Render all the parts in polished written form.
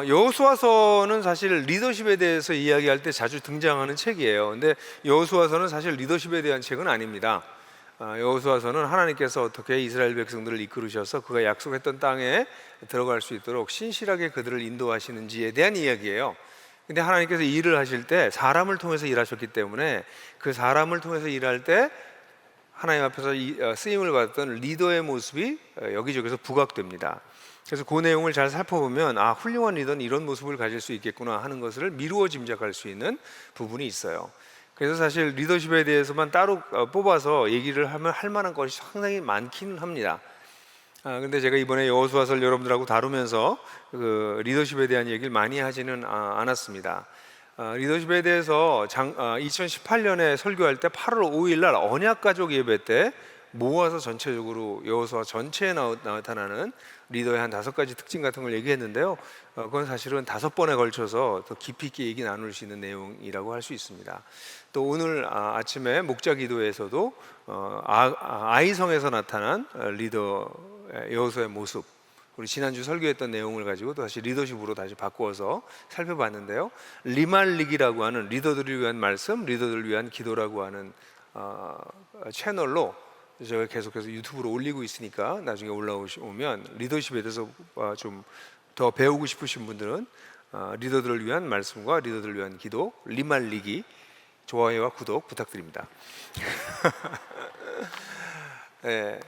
여호수아서는 사실 리더십에 대해서 이야기할 때 자주 등장하는 책이에요. 근데 여호수아서는 사실 리더십에 대한 책은 아닙니다. 여호수아서는 하나님께서 어떻게 이스라엘 백성들을 이끌으셔서 그가 약속했던 땅에 들어갈 수 있도록 신실하게 그들을 인도하시는지에 대한 이야기예요. 근데 하나님께서 일을 하실 때 사람을 통해서 일하셨기 때문에 그 사람을 통해서 일할 때 하나님 앞에서 쓰임을 받았던 리더의 모습이 여기저기서 부각됩니다. 그래서 그 내용을 잘 살펴보면 훌륭한 리더는 이런 모습을 가질 수 있겠구나 하는 것을 미루어 짐작할 수 있는 부분이 있어요. 그래서 사실 리더십에 대해서만 따로 뽑아서 얘기를 하면 할 만한 것이 상당히 많기는 합니다. 근데 제가 이번에 여호수아서를 여러분들하고 다루면서 그 리더십에 대한 얘기를 많이 하지는 않았습니다. 리더십에 대해서 2018년에 설교할 때 8월 5일 날 언약가족 예배 때 모아서 전체적으로 여호수아 전체에 나타나는 리더의 한 5가지 특징 같은 걸 얘기했는데요. 그건 사실은 5번에 걸쳐서 더 깊이 있게 얘기 나눌 수 있는 내용이라고 할 수 있습니다. 또 오늘 아침에 목자 기도에서도 아이성에서 나타난 리더 여호수아의 모습, 우리 지난주 설교했던 내용을 가지고 또 다시 리더십으로 다시 바꾸어서 살펴봤는데요. 리말릭이라고 하는 리더들을 위한 말씀, 리더들을 위한 기도라고 하는 채널로 제가 계속해서 유튜브로 올리고 있으니까 나중에 올라오면 리더십에 대해서 좀 더 배우고 싶으신 분들은 리더들을 위한 말씀과 리더들을 위한 기도 리말리기 좋아요와 구독 부탁드립니다. 네.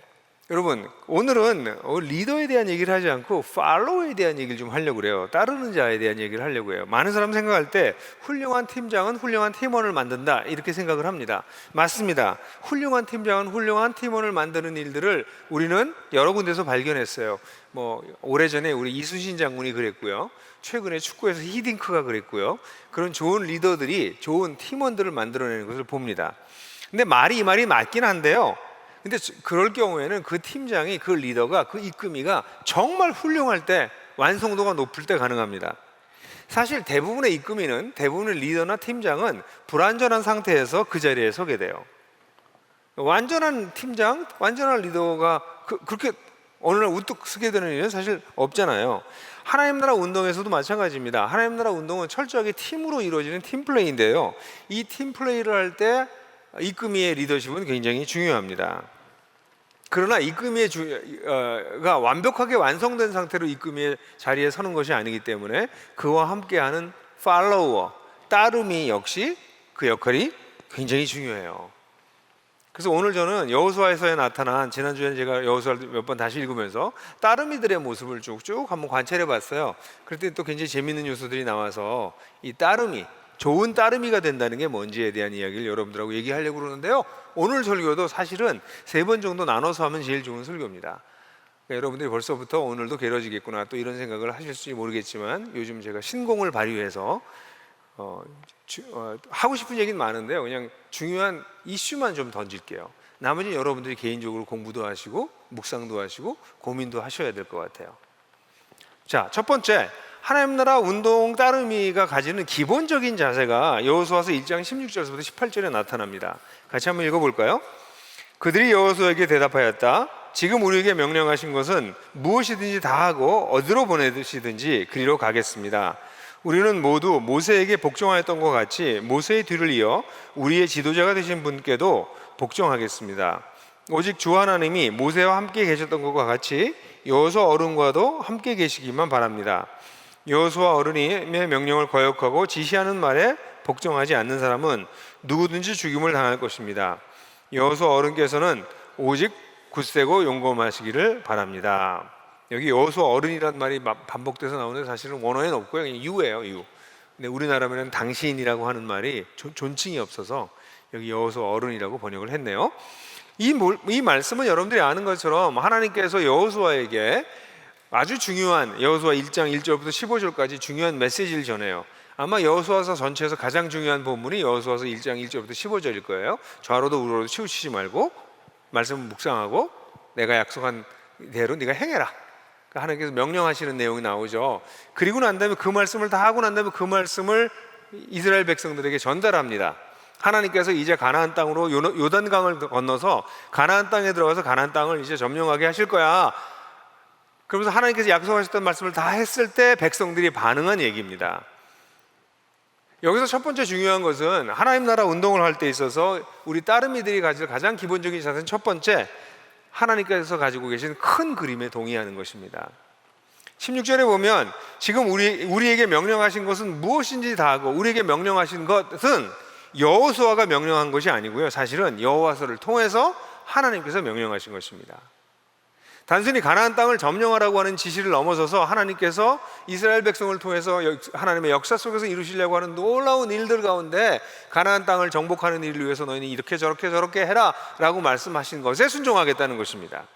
여러분, 오늘은 리더에 대한 얘기를 하지 않고 팔로워에 대한 얘기를 좀 하려고 그래요. 따르는 자에 대한 얘기를 하려고 해요. 많은 사람 생각할 때 훌륭한 팀장은 훌륭한 팀원을 만든다 이렇게 생각을 합니다. 맞습니다. 훌륭한 팀장은 훌륭한 팀원을 만드는 일들을 우리는 여러 군데서 발견했어요. 오래전에 우리 이순신 장군이 그랬고요. 최근에 축구에서 히딩크가 그랬고요. 그런 좋은 리더들이 좋은 팀원들을 만들어내는 것을 봅니다. 근데 이 말이 맞긴 한데요. 근데 그럴 경우에는 그 팀장이, 그 리더가, 그 이끌미가 정말 훌륭할 때, 완성도가 높을 때 가능합니다. 사실 대부분의 이끌미는, 대부분의 리더나 팀장은 불완전한 상태에서 그 자리에 서게 돼요. 완전한 팀장, 완전한 리더가 그렇게 어느 날 우뚝 서게 되는 일은 사실 없잖아요. 하나님 나라 운동에서도 마찬가지입니다. 하나님 나라 운동은 철저하게 팀으로 이루어지는 팀플레이인데요. 이 팀플레이를 할 때 이끌미의 리더십은 굉장히 중요합니다. 그러나 이끌미가 완벽하게 완성된 상태로 이끌미의 자리에 서는 것이 아니기 때문에 그와 함께하는 팔로워, 따름이 역시 그 역할이 굉장히 중요해요. 그래서 오늘 저는 여호수아에서 나타난, 지난주에 제가 여호수아를 몇 번 다시 읽으면서 따름이들의 모습을 쭉쭉 한번 관찰해 봤어요. 그때 또 굉장히 재미있는 요소들이 나와서 이 따름이, 좋은 따름이가 된다는 게 뭔지에 대한 이야기를 여러분들하고 얘기하려고 그러는데요. 오늘 설교도 사실은 3번 정도 나눠서 하면 제일 좋은 설교입니다. 그러니까 여러분들이 벌써부터 오늘도 게으러지겠구나 또 이런 생각을 하실지 모르겠지만, 요즘 제가 신공을 발휘해서 하고 싶은 얘기는 많은데요. 그냥 중요한 이슈만 좀 던질게요. 나머지는 여러분들이 개인적으로 공부도 하시고 묵상도 하시고 고민도 하셔야 될 것 같아요. 자, 첫 번째, 하나님 나라 운동 따름이가 가지는 기본적인 자세가 여호수아서 1장 16절부터 18절에 나타납니다. 같이 한번 읽어볼까요? 그들이 여호수아에게 대답하였다. 지금 우리에게 명령하신 것은 무엇이든지 다 하고 어디로 보내시든지 그리로 가겠습니다. 우리는 모두 모세에게 복종하였던 것 같이 모세의 뒤를 이어 우리의 지도자가 되신 분께도 복종하겠습니다. 오직 주 하나님이 모세와 함께 계셨던 것과 같이 여호수아 어른과도 함께 계시기만 바랍니다. 여호수아 어른의 명령을 거역하고 지시하는 말에 복종하지 않는 사람은 누구든지 죽임을 당할 것입니다. 여호수아 어른께서는 오직 굳세고 용감하시기를 바랍니다. 여기 여호수아 어른이란 말이 반복돼서 나오는데 사실은 원어에는 없고요. 그냥 유예요, 유. 근데 우리나라면은 당신이라고 하는 말이 존칭이 없어서 여기 여호수아 어른이라고 번역을 했네요. 이 말씀은 여러분들이 아는 것처럼 하나님께서 여호수아에게 아주 중요한, 여호수아 1장 1절부터 15절까지 중요한 메시지를 전해요. 아마 여호수아서 전체에서 가장 중요한 본문이 여호수아서 1장 1절부터 15절일 거예요. 좌로도 우로도 치우치지 말고 말씀을 묵상하고 내가 약속한 대로 네가 행해라. 하나님께서 명령하시는 내용이 나오죠. 그리고 난 다음에 그 말씀을 다 하고 난 다음에 그 말씀을 이스라엘 백성들에게 전달합니다. 하나님께서 이제 가나안 땅으로 요단강을 건너서 가나안 땅에 들어가서 가나안 땅을 이제 점령하게 하실 거야. 그러면서 하나님께서 약속하셨던 말씀을 다 했을 때 백성들이 반응한 얘기입니다. 여기서 첫 번째 중요한 것은 하나님 나라 운동을 할 때 있어서 우리 따르미들이 가질 가장 기본적인 자세는 첫 번째, 하나님께서 가지고 계신 큰 그림에 동의하는 것입니다. 16절에 보면 지금 우리에게 명령하신 것은 무엇인지 다 하고, 우리에게 명령하신 것은 여호수아가 명령한 것이 아니고요, 사실은 여호와서를 통해서 하나님께서 명령하신 것입니다. 단순히 가나안 땅을 점령하라고 하는 지시를 넘어서서 하나님께서 이스라엘 백성을 통해서 하나님의 역사 속에서 이루시려고 하는 놀라운 일들 가운데 가나안 땅을 정복하는 일을 위해서 너희는 이렇게 저렇게 해라 라고 말씀하신 것에 순종하겠다는 것입니다.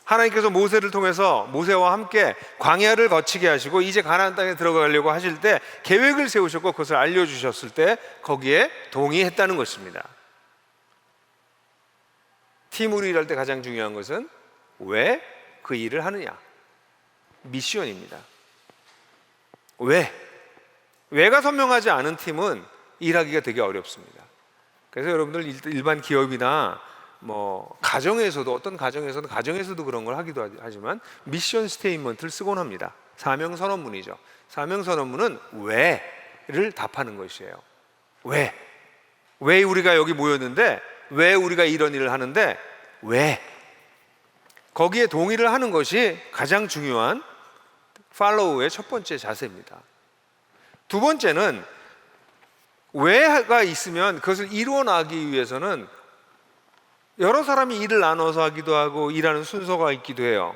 하나님께서 모세를 통해서 모세와 함께 광야를 거치게 하시고 이제 가나안 땅에 들어가려고 하실 때 계획을 세우셨고 그것을 알려주셨을 때 거기에 동의했다는 것입니다. 팀으로 일할 때 가장 중요한 것은 왜 그 일을 하느냐, 미션입니다. 왜가 선명하지 않은 팀은 일하기가 되게 어렵습니다. 그래서 여러분들 일반 기업이나 가정에서도, 어떤 가정에서도 그런 걸 하기도 하지만 미션 스테이트먼트를 쓰곤 합니다. 사명선언문이죠. 사명선언문은 왜를 답하는 것이에요. 왜 우리가 여기 모였는데, 왜 우리가 이런 일을 하는데, 왜? 거기에 동의를 하는 것이 가장 중요한 팔로우의 첫 번째 자세입니다. 두 번째는 왜가 있으면 그것을 이루어나가기 위해서는 여러 사람이 일을 나눠서 하기도 하고 일하는 순서가 있기도 해요.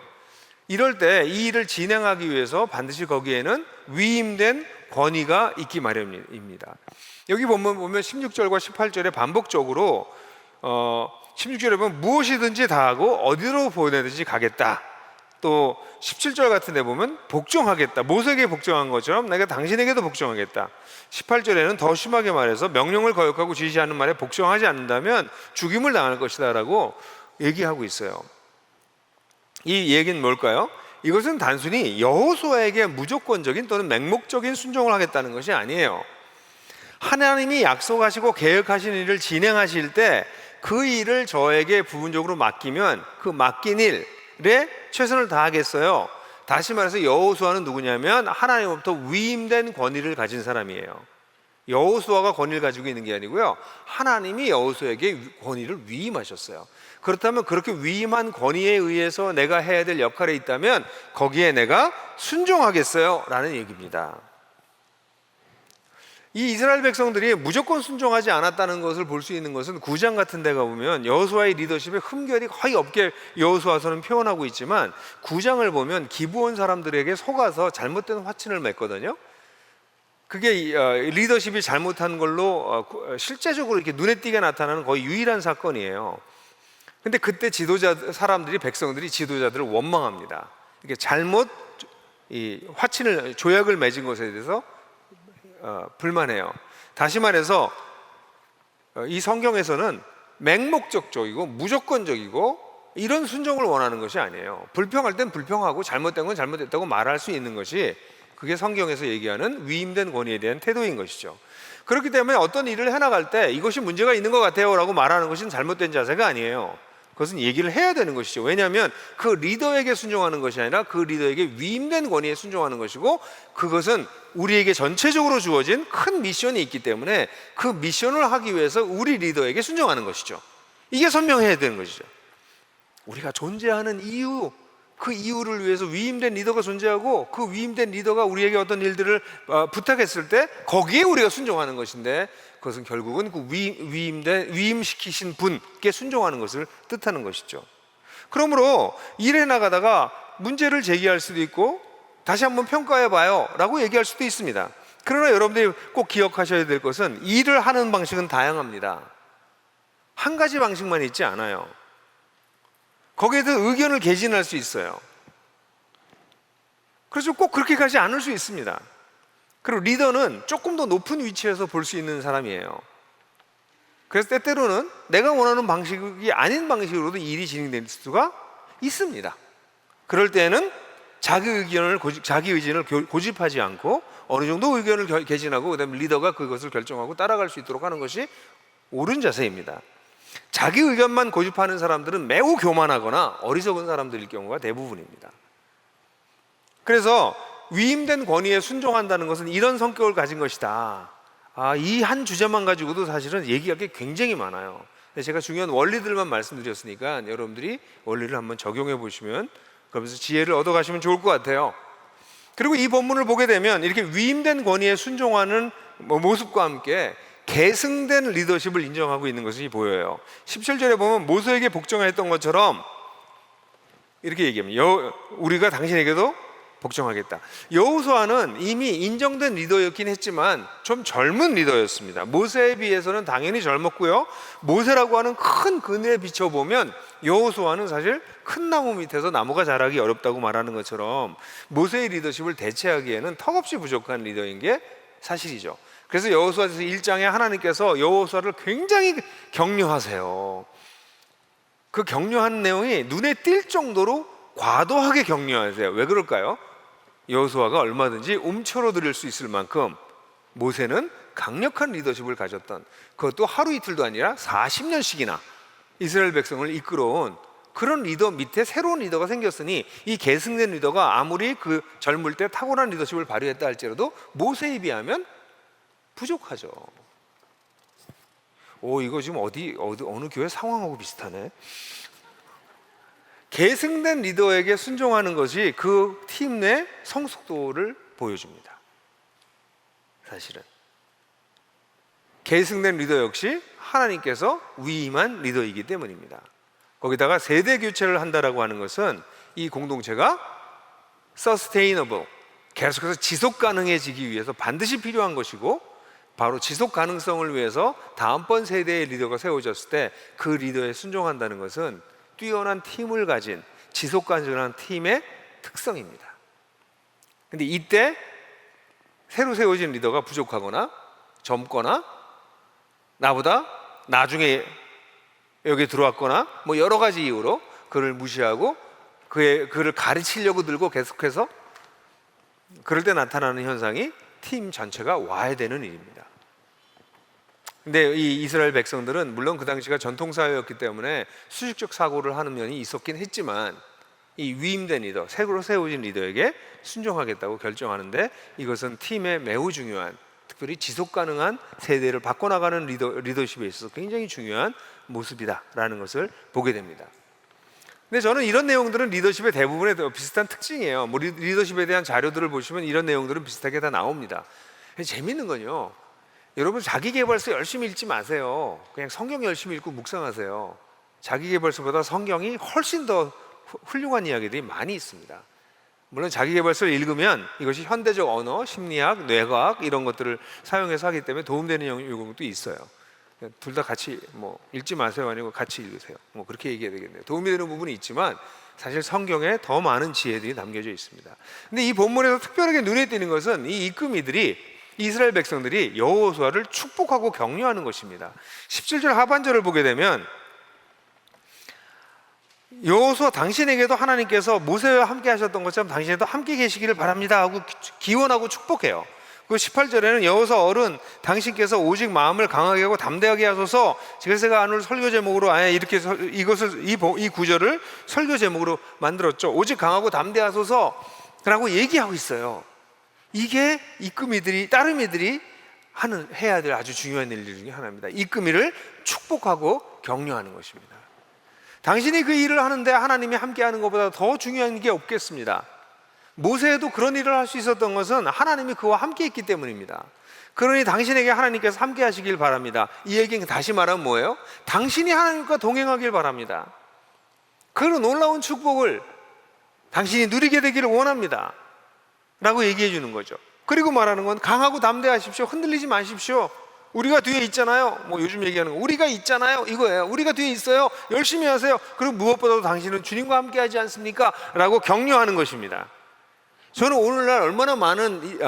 이럴 때 이 일을 진행하기 위해서 반드시 거기에는 위임된 권위가 있기 마련입니다. 여기 보면 16절과 18절에 반복적으로 16절에 보면 무엇이든지 다 하고 어디로 보내든지 가겠다. 또 17절 같은 데 보면 복종하겠다. 모세에게 복종한 것처럼 내가 당신에게도 복종하겠다. 18절에는 더 심하게 말해서 명령을 거역하고 지시하는 말에 복종하지 않는다면 죽임을 당할 것이다 라고 얘기하고 있어요. 이 얘기는 뭘까요? 이것은 단순히 여호수아에게 무조건적인 또는 맹목적인 순종을 하겠다는 것이 아니에요. 하나님이 약속하시고 계획하신 일을 진행하실 때 그 일을 저에게 부분적으로 맡기면 그 맡긴 일에 최선을 다하겠어요. 다시 말해서 여호수아는 누구냐면 하나님으로부터 위임된 권위를 가진 사람이에요. 여호수아가 권위를 가지고 있는 게 아니고요, 하나님이 여호수아에게 권위를 위임하셨어요. 그렇다면 그렇게 위임한 권위에 의해서 내가 해야 될 역할에 있다면 거기에 내가 순종하겠어요 라는 얘기입니다. 이 이스라엘 백성들이 무조건 순종하지 않았다는 것을 볼 수 있는 것은 9장 같은 데 가보면 여호수아의 리더십에 흠결이 거의 없게 여호수아서는 표현하고 있지만 9장을 보면 기브온 사람들에게 속아서 잘못된 화친을 맺거든요. 그게 리더십이 잘못한 걸로 실제적으로 이렇게 눈에 띄게 나타나는 거의 유일한 사건이에요. 근데 그때 사람들이, 백성들이 지도자들을 원망합니다. 이렇게 잘못 조약을 맺은 것에 대해서 불만해요. 다시 말해서 이 성경에서는 맹목적이고 무조건적이고 이런 순종을 원하는 것이 아니에요. 불평할 땐 불평하고 잘못된 건 잘못됐다고 말할 수 있는 것이, 그게 성경에서 얘기하는 위임된 권위에 대한 태도인 것이죠. 그렇기 때문에 어떤 일을 해나갈 때 이것이 문제가 있는 것 같아요 라고 말하는 것은 잘못된 자세가 아니에요. 그것은 얘기를 해야 되는 것이죠. 왜냐하면 그 리더에게 순종하는 것이 아니라 그 리더에게 위임된 권위에 순종하는 것이고, 그것은 우리에게 전체적으로 주어진 큰 미션이 있기 때문에 그 미션을 하기 위해서 우리 리더에게 순종하는 것이죠. 이게 선명해야 되는 것이죠. 우리가 존재하는 이유, 그 이유를 위해서 위임된 리더가 존재하고 그 위임된 리더가 우리에게 어떤 일들을 부탁했을 때 거기에 우리가 순종하는 것인데, 그것은 결국은 그 위임시키신 분께 순종하는 것을 뜻하는 것이죠. 그러므로 일해 나가다가 문제를 제기할 수도 있고 다시 한번 평가해 봐요 라고 얘기할 수도 있습니다. 그러나 여러분들이 꼭 기억하셔야 될 것은 일을 하는 방식은 다양합니다. 한 가지 방식만 있지 않아요. 거기에 대해 의견을 개진할 수 있어요. 그래서 꼭 그렇게 가지 않을 수 있습니다. 그리고 리더는 조금 더 높은 위치에서 볼 수 있는 사람이에요. 그래서 때때로는 내가 원하는 방식이 아닌 방식으로도 일이 진행될 수가 있습니다. 그럴 때에는 자기 의견을 고집하지 않고 어느 정도 의견을 개진하고 그다음에 리더가 그것을 결정하고 따라갈 수 있도록 하는 것이 옳은 자세입니다. 자기 의견만 고집하는 사람들은 매우 교만하거나 어리석은 사람들일 경우가 대부분입니다. 그래서 위임된 권위에 순종한다는 것은 이런 성격을 가진 것이다. 이 한 주제만 가지고도 사실은 얘기할 게 굉장히 많아요. 제가 중요한 원리들만 말씀드렸으니까 여러분들이 원리를 한번 적용해 보시면, 그러면서 지혜를 얻어 가시면 좋을 것 같아요. 그리고 이 본문을 보게 되면 이렇게 위임된 권위에 순종하는 모습과 함께 계승된 리더십을 인정하고 있는 것이 보여요. 17절에 보면 모세에게 복종했던 것처럼 이렇게 얘기합니다. 우리가 당신에게도 복종하겠다. 여호수아는 이미 인정된 리더였긴 했지만 좀 젊은 리더였습니다. 모세에 비해서는 당연히 젊었고요. 모세라고 하는 큰 그늘에 비춰보면 여호수아는 사실 큰 나무 밑에서 나무가 자라기 어렵다고 말하는 것처럼 모세의 리더십을 대체하기에는 턱없이 부족한 리더인 게 사실이죠. 그래서 여호수아서 1장에 하나님께서 여호수아를 굉장히 격려하세요. 그 격려하는 내용이 눈에 띌 정도로 과도하게 격려하세요. 왜 그럴까요? 여호수아가 얼마든지 움츠러들 수 있을 만큼 모세는 강력한 리더십을 가졌던, 그것도 하루 이틀도 아니라 40년씩이나 이스라엘 백성을 이끌어온 그런 리더 밑에 새로운 리더가 생겼으니 이 계승된 리더가 아무리 그 젊을 때 탁월한 리더십을 발휘했다 할지라도 모세에 비하면 부족하죠. 이거 지금 어느 교회 상황하고 비슷하네. 계승된 리더에게 순종하는 것이 그 팀 내 성숙도를 보여줍니다. 사실은 계승된 리더 역시 하나님께서 위임한 리더이기 때문입니다. 거기다가 세대 교체를 한다라고 하는 것은 이 공동체가 sustainable, 계속해서 지속 가능해지기 위해서 반드시 필요한 것이고, 바로 지속 가능성을 위해서 다음번 세대의 리더가 세워졌을 때 그 리더에 순종한다는 것은 뛰어난 팀을 가진 지속 가능한 팀의 특성입니다. 근데 이때 새로 세워진 리더가 부족하거나 젊거나 나보다 나중에 여기 들어왔거나 여러 가지 이유로 그를 무시하고 그를 가르치려고 들고 계속해서 그럴 때 나타나는 현상이 팀 전체가 와야 되는 일입니다. 근데 이 이스라엘 백성들은 물론 그 당시가 전통사회였기 때문에 수직적 사고를 하는 면이 있었긴 했지만 이 위임된 리더, 새로 세워진 리더에게 순종하겠다고 결정하는데, 이것은 팀에 매우 중요한, 특별히 지속 가능한 세대를 바꿔나가는 리더십에 있어서 굉장히 중요한 모습이다라는 것을 보게 됩니다. 근데 저는 이런 내용들은 리더십의 대부분에 비슷한 특징이에요. 리더십에 대한 자료들을 보시면 이런 내용들은 비슷하게 다 나옵니다. 재밌는 건요, 여러분 자기계발서 열심히 읽지 마세요. 그냥 성경 열심히 읽고 묵상하세요. 자기계발서보다 성경이 훨씬 더 훌륭한 이야기들이 많이 있습니다. 물론 자기계발서를 읽으면 이것이 현대적 언어, 심리학, 뇌과학 이런 것들을 사용해서 하기 때문에 도움되는 요금도 있어요. 둘 다 같이 읽지 마세요 아니고 같이 읽으세요. 그렇게 얘기해야 되겠네요. 도움이 되는 부분이 있지만 사실 성경에 더 많은 지혜들이 담겨져 있습니다. 근데 이 본문에서 특별하게 눈에 띄는 것은 이 이끄미들이, 이스라엘 백성들이 여호수아를 축복하고 격려하는 것입니다. 17절 하반절을 보게 되면 여호수아 당신에게도 하나님께서 모세와 함께 하셨던 것처럼 당신에도 함께 계시기를 바랍니다 하고 기원하고 축복해요. 그 18절에는 여호수아 어른 당신께서 오직 마음을 강하게 하고 담대하게 하소서, 제가 오늘 설교 제목으로 이렇게 이 구절을 설교 제목으로 만들었죠. 오직 강하고 담대하소서 라고 얘기하고 있어요. 이게 이끄미들이, 따르미들이 해야 될 아주 중요한 일 중에 하나입니다. 이끄미를 축복하고 격려하는 것입니다. 당신이 그 일을 하는데 하나님이 함께하는 것보다 더 중요한 게 없겠습니다. 모세도 그런 일을 할 수 있었던 것은 하나님이 그와 함께 있기 때문입니다. 그러니 당신에게 하나님께서 함께 하시길 바랍니다. 이 얘기는 다시 말하면 뭐예요? 당신이 하나님과 동행하길 바랍니다. 그런 놀라운 축복을 당신이 누리게 되기를 원합니다 라고 얘기해 주는 거죠. 그리고 말하는 건 강하고 담대하십시오. 흔들리지 마십시오. 우리가 뒤에 있잖아요. 요즘 얘기하는 거 우리가 있잖아요 이거예요. 우리가 뒤에 있어요. 열심히 하세요. 그리고 무엇보다도 당신은 주님과 함께 하지 않습니까? 라고 격려하는 것입니다. 저는 오늘날 얼마나 많은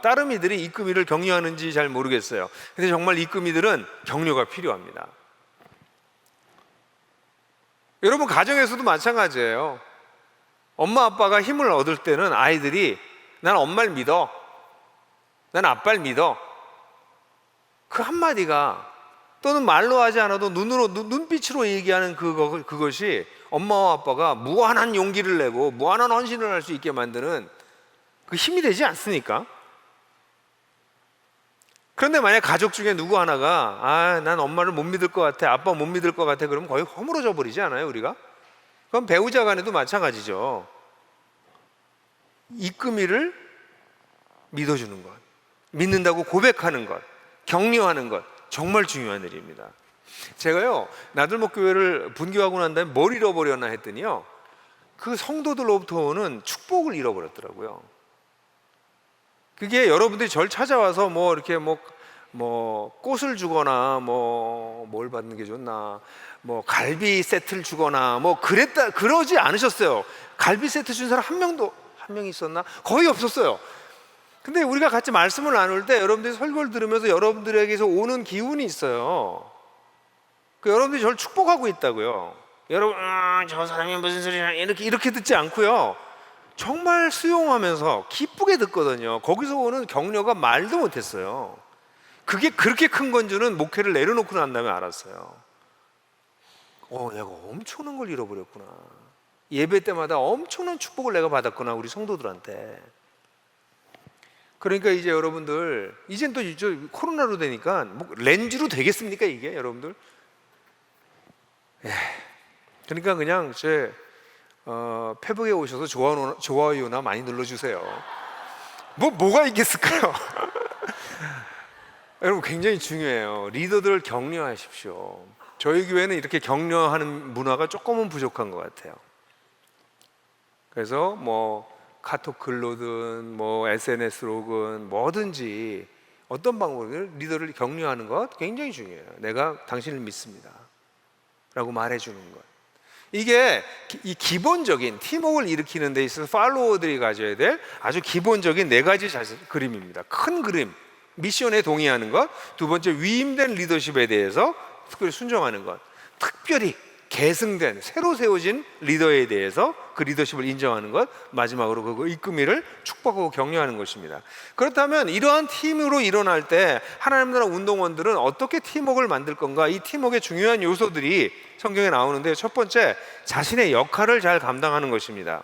따르미들이 이끄미를 격려하는지 잘 모르겠어요. 근데 정말 이끄미들은 격려가 필요합니다. 여러분 가정에서도 마찬가지예요. 엄마 아빠가 힘을 얻을 때는 아이들이 난 엄마를 믿어, 난 아빠를 믿어, 그 한마디가 또는 말로 하지 않아도 눈빛으로 얘기하는 그것이 엄마와 아빠가 무한한 용기를 내고 무한한 헌신을 할 수 있게 만드는 그 힘이 되지 않습니까? 그런데 만약 가족 중에 누구 하나가 난 엄마를 못 믿을 것 같아, 아빠 못 믿을 것 같아, 그러면 거의 허물어져 버리지 않아요, 우리가? 그럼 배우자 간에도 마찬가지죠. 이끄미를 믿어주는 것, 믿는다고 고백하는 것, 격려하는 것, 정말 중요한 일입니다. 제가요, 나들목교회를 분교하고 난 다음에 뭘 잃어버렸나 했더니요, 그 성도들로부터 오는 축복을 잃어버렸더라고요. 그게 여러분들이 절 찾아와서 뭐 이렇게 뭐 꽃을 주거나 뭘 받는 게 좋나, 뭐 갈비 세트를 주거나 그러지 않으셨어요. 갈비 세트 준 사람 한 명 있었나? 거의 없었어요. 근데 우리가 같이 말씀을 나눌 때 여러분들이 설교를 들으면서 여러분들에게서 오는 기운이 있어요. 여러분들이 저를 축복하고 있다고요. 여러분, 저 사람이 무슨 소리냐 이렇게 듣지 않고요, 정말 수용하면서 기쁘게 듣거든요. 거기서 오는 격려가 말도 못했어요. 그게 그렇게 큰 건 줄은 목회를 내려놓고 난 다음에 알았어요. 내가 엄청난 걸 잃어버렸구나. 예배 때마다 엄청난 축복을 내가 받았구나, 우리 성도들한테. 그러니까 이제 여러분들, 이젠 또 코로나로 되니까 렌즈로 되겠습니까, 이게 여러분들? 그러니까 그냥 제 페북에 오셔서 좋아요나 많이 눌러주세요. 뭐가 있겠을까요? 여러분, 굉장히 중요해요. 리더들을 격려하십시오. 저희 교회는 이렇게 격려하는 문화가 조금은 부족한 것 같아요. 그래서 카톡 글로든 SNS로든 뭐든지 어떤 방법으로 리더를 격려하는 것 굉장히 중요해요. 내가 당신을 믿습니다 라고 말해주는 것. 이게 이 기본적인 팀워크를 일으키는 데 있어서 팔로워들이 가져야 될 아주 기본적인 4가지 그림입니다. 큰 그림, 미션에 동의하는 것. 두 번째, 위임된 리더십에 대해서 특별히 순종하는 것. 특별히 계승된 새로 세워진 리더에 대해서 그 리더십을 인정하는 것. 마지막으로 그 이끄미를 축복하고 격려하는 것입니다. 그렇다면 이러한 팀으로 일어날 때 하나님 나라 운동원들은 어떻게 팀워크를 만들 건가? 이 팀워크의 중요한 요소들이 성경에 나오는데, 첫 번째, 자신의 역할을 잘 감당하는 것입니다.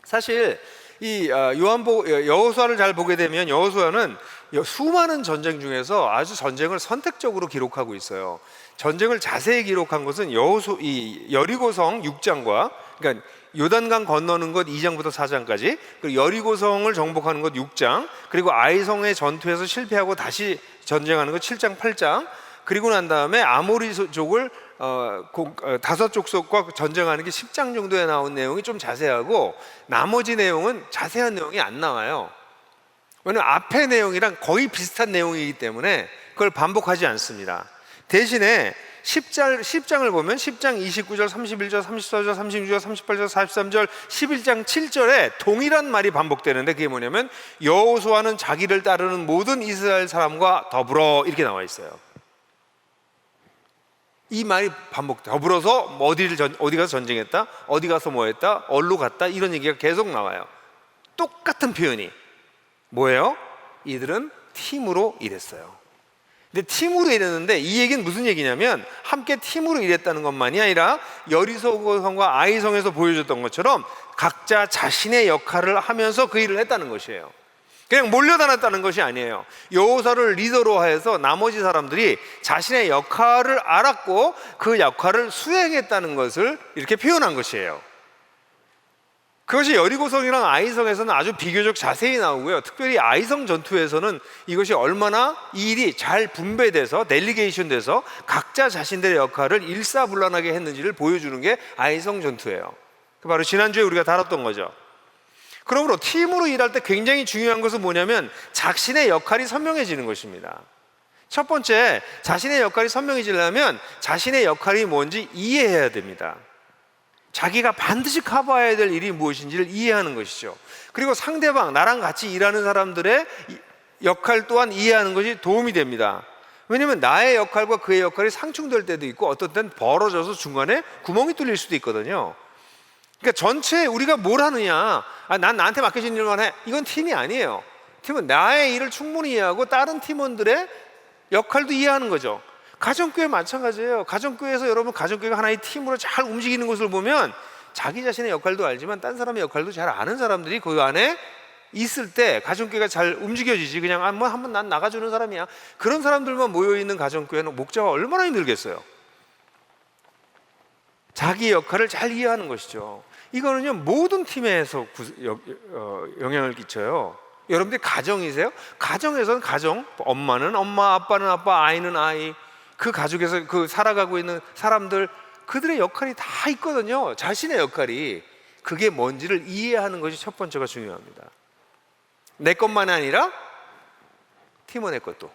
사실 이 여호수아를 잘 보게 되면 여호수아는 수많은 전쟁 중에서 아주 전쟁을 선택적으로 기록하고 있어요. 전쟁을 자세히 기록한 것은 여리고성 6장과, 그러니까 요단강 건너는 것 2장부터 4장까지, 그리고 여리고성을 정복하는 것 6장, 그리고 아이성의 전투에서 실패하고 다시 전쟁하는 것 7장, 8장, 그리고 난 다음에 아모리족을 5족속과 전쟁하는 게 10장 정도에 나온 내용이 좀 자세하고, 나머지 내용은 자세한 내용이 안 나와요. 왜냐하면 앞의 내용이랑 거의 비슷한 내용이기 때문에 그걸 반복하지 않습니다. 대신에 10장을 보면 10장 29절, 31절, 34절, 36절, 38절, 43절, 11장 7절에 동일한 말이 반복되는데, 그게 뭐냐면 여호수아는 자기를 따르는 모든 이스라엘 사람과 더불어, 이렇게 나와 있어요. 이 말이 더불어서 어디 가서 전쟁했다, 어디 가서 뭐 했다, 어디로 갔다, 이런 얘기가 계속 나와요. 똑같은 표현이 뭐예요? 이들은 팀으로 일했어요. 근데 팀으로 일했는데, 이 얘기는 무슨 얘기냐면 함께 팀으로 일했다는 것만이 아니라 여리고성과 아이성에서 보여줬던 것처럼 각자 자신의 역할을 하면서 그 일을 했다는 것이에요. 그냥 몰려다녔다는 것이 아니에요. 여호수아를 리더로 해서 나머지 사람들이 자신의 역할을 알았고 그 역할을 수행했다는 것을 이렇게 표현한 것이에요. 그것이 여리고성이랑 아이성에서는 아주 비교적 자세히 나오고요. 특별히 아이성 전투에서는 이것이 얼마나 이 일이 잘 분배돼서 델리게이션 돼서 각자 자신들의 역할을 일사불란하게 했는지를 보여주는 게 아이성 전투예요. 바로 지난주에 우리가 다뤘던 거죠. 그러므로 팀으로 일할 때 굉장히 중요한 것은 뭐냐면 자신의 역할이 선명해지는 것입니다. 첫 번째, 자신의 역할이 선명해지려면 자신의 역할이 뭔지 이해해야 됩니다. 자기가 반드시 커버해야 될 일이 무엇인지를 이해하는 것이죠. 그리고 상대방, 나랑 같이 일하는 사람들의 역할 또한 이해하는 것이 도움이 됩니다. 왜냐하면 나의 역할과 그의 역할이 상충될 때도 있고, 어떤 때는 벌어져서 중간에 구멍이 뚫릴 수도 있거든요. 그러니까 전체 우리가 뭘 하느냐, 난 나한테 맡겨진 일만 해, 이건 팀이 아니에요. 팀은 나의 일을 충분히 이해하고 다른 팀원들의 역할도 이해하는 거죠. 가정교회 마찬가지예요. 가정교회에서 여러분 가정교회가 하나의 팀으로 잘 움직이는 것을 보면 자기 자신의 역할도 알지만 딴 사람의 역할도 잘 아는 사람들이 그 안에 있을 때 가정교회가 잘 움직여지지. 그냥 뭐 한번 난 나가주는 사람이야, 그런 사람들만 모여있는 가정교회는 목자가 얼마나 힘들겠어요. 자기 역할을 잘 이해하는 것이죠. 이거는요 모든 팀에서 영향을 끼쳐요. 여러분들이 가정이세요? 가정에서는 가정, 엄마는 엄마, 아빠는 아빠, 아이는 아이, 그 가족에서 그 살아가고 있는 사람들, 그들의 역할이 다 있거든요. 자신의 역할이. 그게 뭔지를 이해하는 것이 첫 번째가 중요합니다. 내 것만이 아니라 팀원의 것도.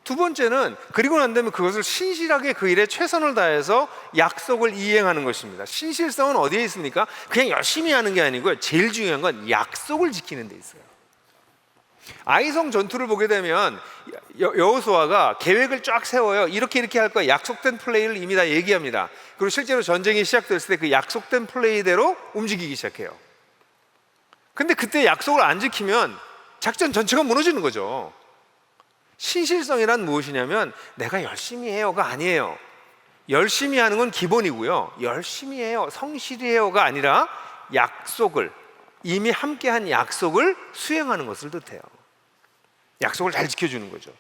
두 번째는 그리고 난 다음에 그것을 신실하게 그 일에 최선을 다해서 약속을 이행하는 것입니다. 신실성은 어디에 있습니까? 그냥 열심히 하는 게 아니고요, 제일 중요한 건 약속을 지키는 데 있어요. 아이성 전투를 보게 되면 여호수아가 계획을 쫙 세워요. 이렇게 할 거야. 약속된 플레이를 이미 다 얘기합니다. 그리고 실제로 전쟁이 시작됐을 때 그 약속된 플레이대로 움직이기 시작해요. 근데 그때 약속을 안 지키면 작전 전체가 무너지는 거죠. 신실성이란 무엇이냐면 내가 열심히 해요가 아니에요. 열심히 하는 건 기본이고요, 열심히 해요, 성실히 해요가 아니라 약속을, 이미 함께한 약속을 수행하는 것을 뜻해요. 약속을 잘 지켜주는 거죠.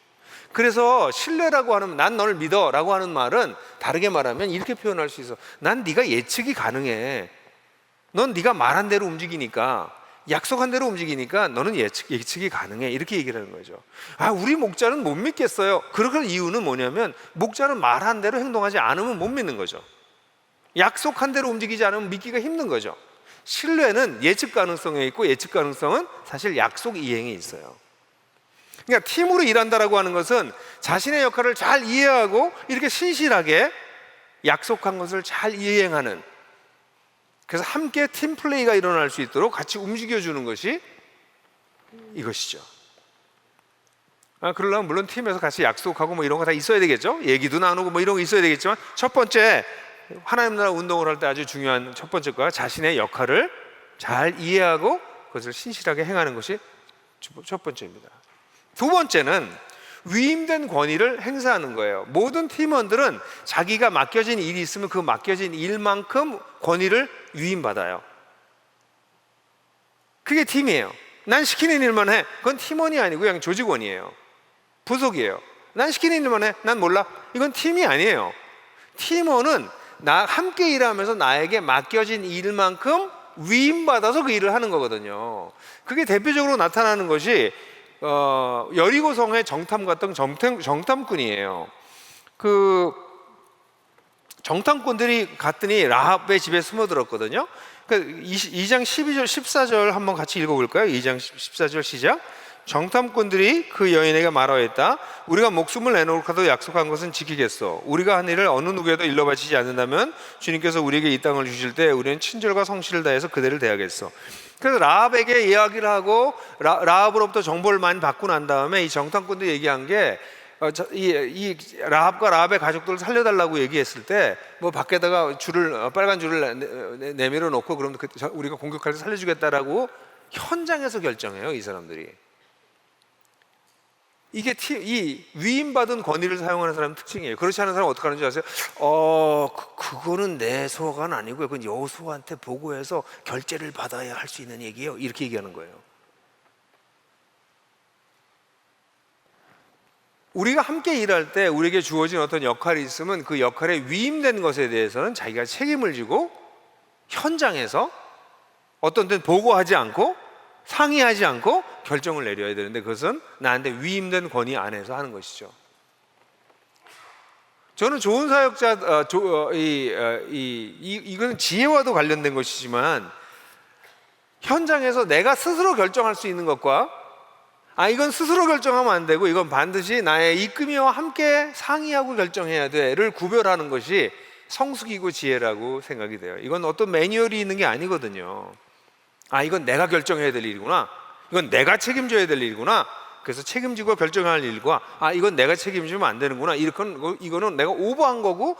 그래서 신뢰라고 하는, 난 너를 믿어 라고 하는 말은 다르게 말하면 이렇게 표현할 수 있어. 난 네가 예측이 가능해. 넌 네가 말한 대로 움직이니까, 약속한 대로 움직이니까 너는 예측이 가능해. 이렇게 얘기를 하는 거죠. 아, 우리 목자는 못 믿겠어요. 그럴 이유는 뭐냐면 목자는 말한 대로 행동하지 않으면 못 믿는 거죠. 약속한 대로 움직이지 않으면 믿기가 힘든 거죠. 신뢰는 예측 가능성에 있고, 예측 가능성은 사실 약속 이행에 있어요. 그러니까 팀으로 일한다라고 하는 것은 자신의 역할을 잘 이해하고 이렇게 신실하게 약속한 것을 잘 이행하는, 그래서 함께 팀 플레이가 일어날 수 있도록 같이 움직여주는 것이 이것이죠. 그러려면 물론 팀에서 같이 약속하고 뭐 이런 거 다 있어야 되겠죠. 얘기도 나누고 뭐 이런 거 있어야 되겠지만, 첫 번째 하나님 나라 운동을 할 때 아주 중요한 첫 번째 거가 자신의 역할을 잘 이해하고 그것을 신실하게 행하는 것이 첫 번째입니다. 두 번째는 위임된 권위를 행사하는 거예요. 모든 팀원들은 자기가 맡겨진 일이 있으면 그 맡겨진 일만큼 권위를 위임받아요. 그게 팀이에요. 난 시키는 일만 해. 그건 팀원이 아니고 그냥 조직원이에요. 부속이에요. 난 시키는 일만 해. 난 몰라. 이건 팀이 아니에요. 팀원은 함께 일하면서 나에게 맡겨진 일만큼 위임받아서 그 일을 하는 거거든요. 그게 대표적으로 나타나는 것이 여리고성의 정탐 갔던 정탐꾼이에요. 그 정탐꾼들이 갔더니 라합의 집에 숨어들었거든요. 그러니까 2장 12절 14절 한번 같이 읽어볼까요? 2장 14절 시작. 정탐꾼들이 그 여인에게 말하였다. 우리가 목숨을 내놓고도 약속한 것은 지키겠소. 우리가 한 일을 어느 누구에도 일러 바치지 않는다면 주님께서 우리에게 이 땅을 주실 때 우리는 친절과 성실을 다해서 그대를 대하겠소. 그래서 라합에게 이야기를 하고 라합으로부터 정보를 많이 받고 난 다음에 이 정탐꾼들이 얘기한 게 이 라합과 라합의 가족들을 살려달라고 얘기했을 때 뭐 밖에다가 빨간 줄을 내밀어 놓고 그럼 우리가 공격할 때 살려주겠다라고 현장에서 결정해요, 이 사람들이. 이게 이 위임받은 권위를 사용하는 사람 특징이에요. 그렇지 않은 사람은 어떻게 하는지 아세요? 그거는 내 소관 아니고요, 그건 여호수아한테 보고해서 결재를 받아야 할 수 있는 얘기예요. 이렇게 얘기하는 거예요. 우리가 함께 일할 때 우리에게 주어진 어떤 역할이 있으면 그 역할에 위임된 것에 대해서는 자기가 책임을 지고 현장에서 어떤 때는 보고하지 않고 상의하지 않고 결정을 내려야 되는데, 그것은 나한테 위임된 권위 안에서 하는 것이죠. 저는 좋은 사역자, 이건 지혜와도 관련된 것이지만 현장에서 내가 스스로 결정할 수 있는 것과 이건 스스로 결정하면 안 되고 이건 반드시 나의 이끌미와 함께 상의하고 결정해야 돼를 구별하는 것이 성숙이고 지혜라고 생각이 돼요. 이건 어떤 매뉴얼이 있는 게 아니거든요. 이건 내가 결정해야 될 일이구나, 이건 내가 책임져야 될 일이구나, 그래서 책임지고 결정할 일과 이건 내가 책임지면 안 되는구나, 이거는 내가 오버한 거고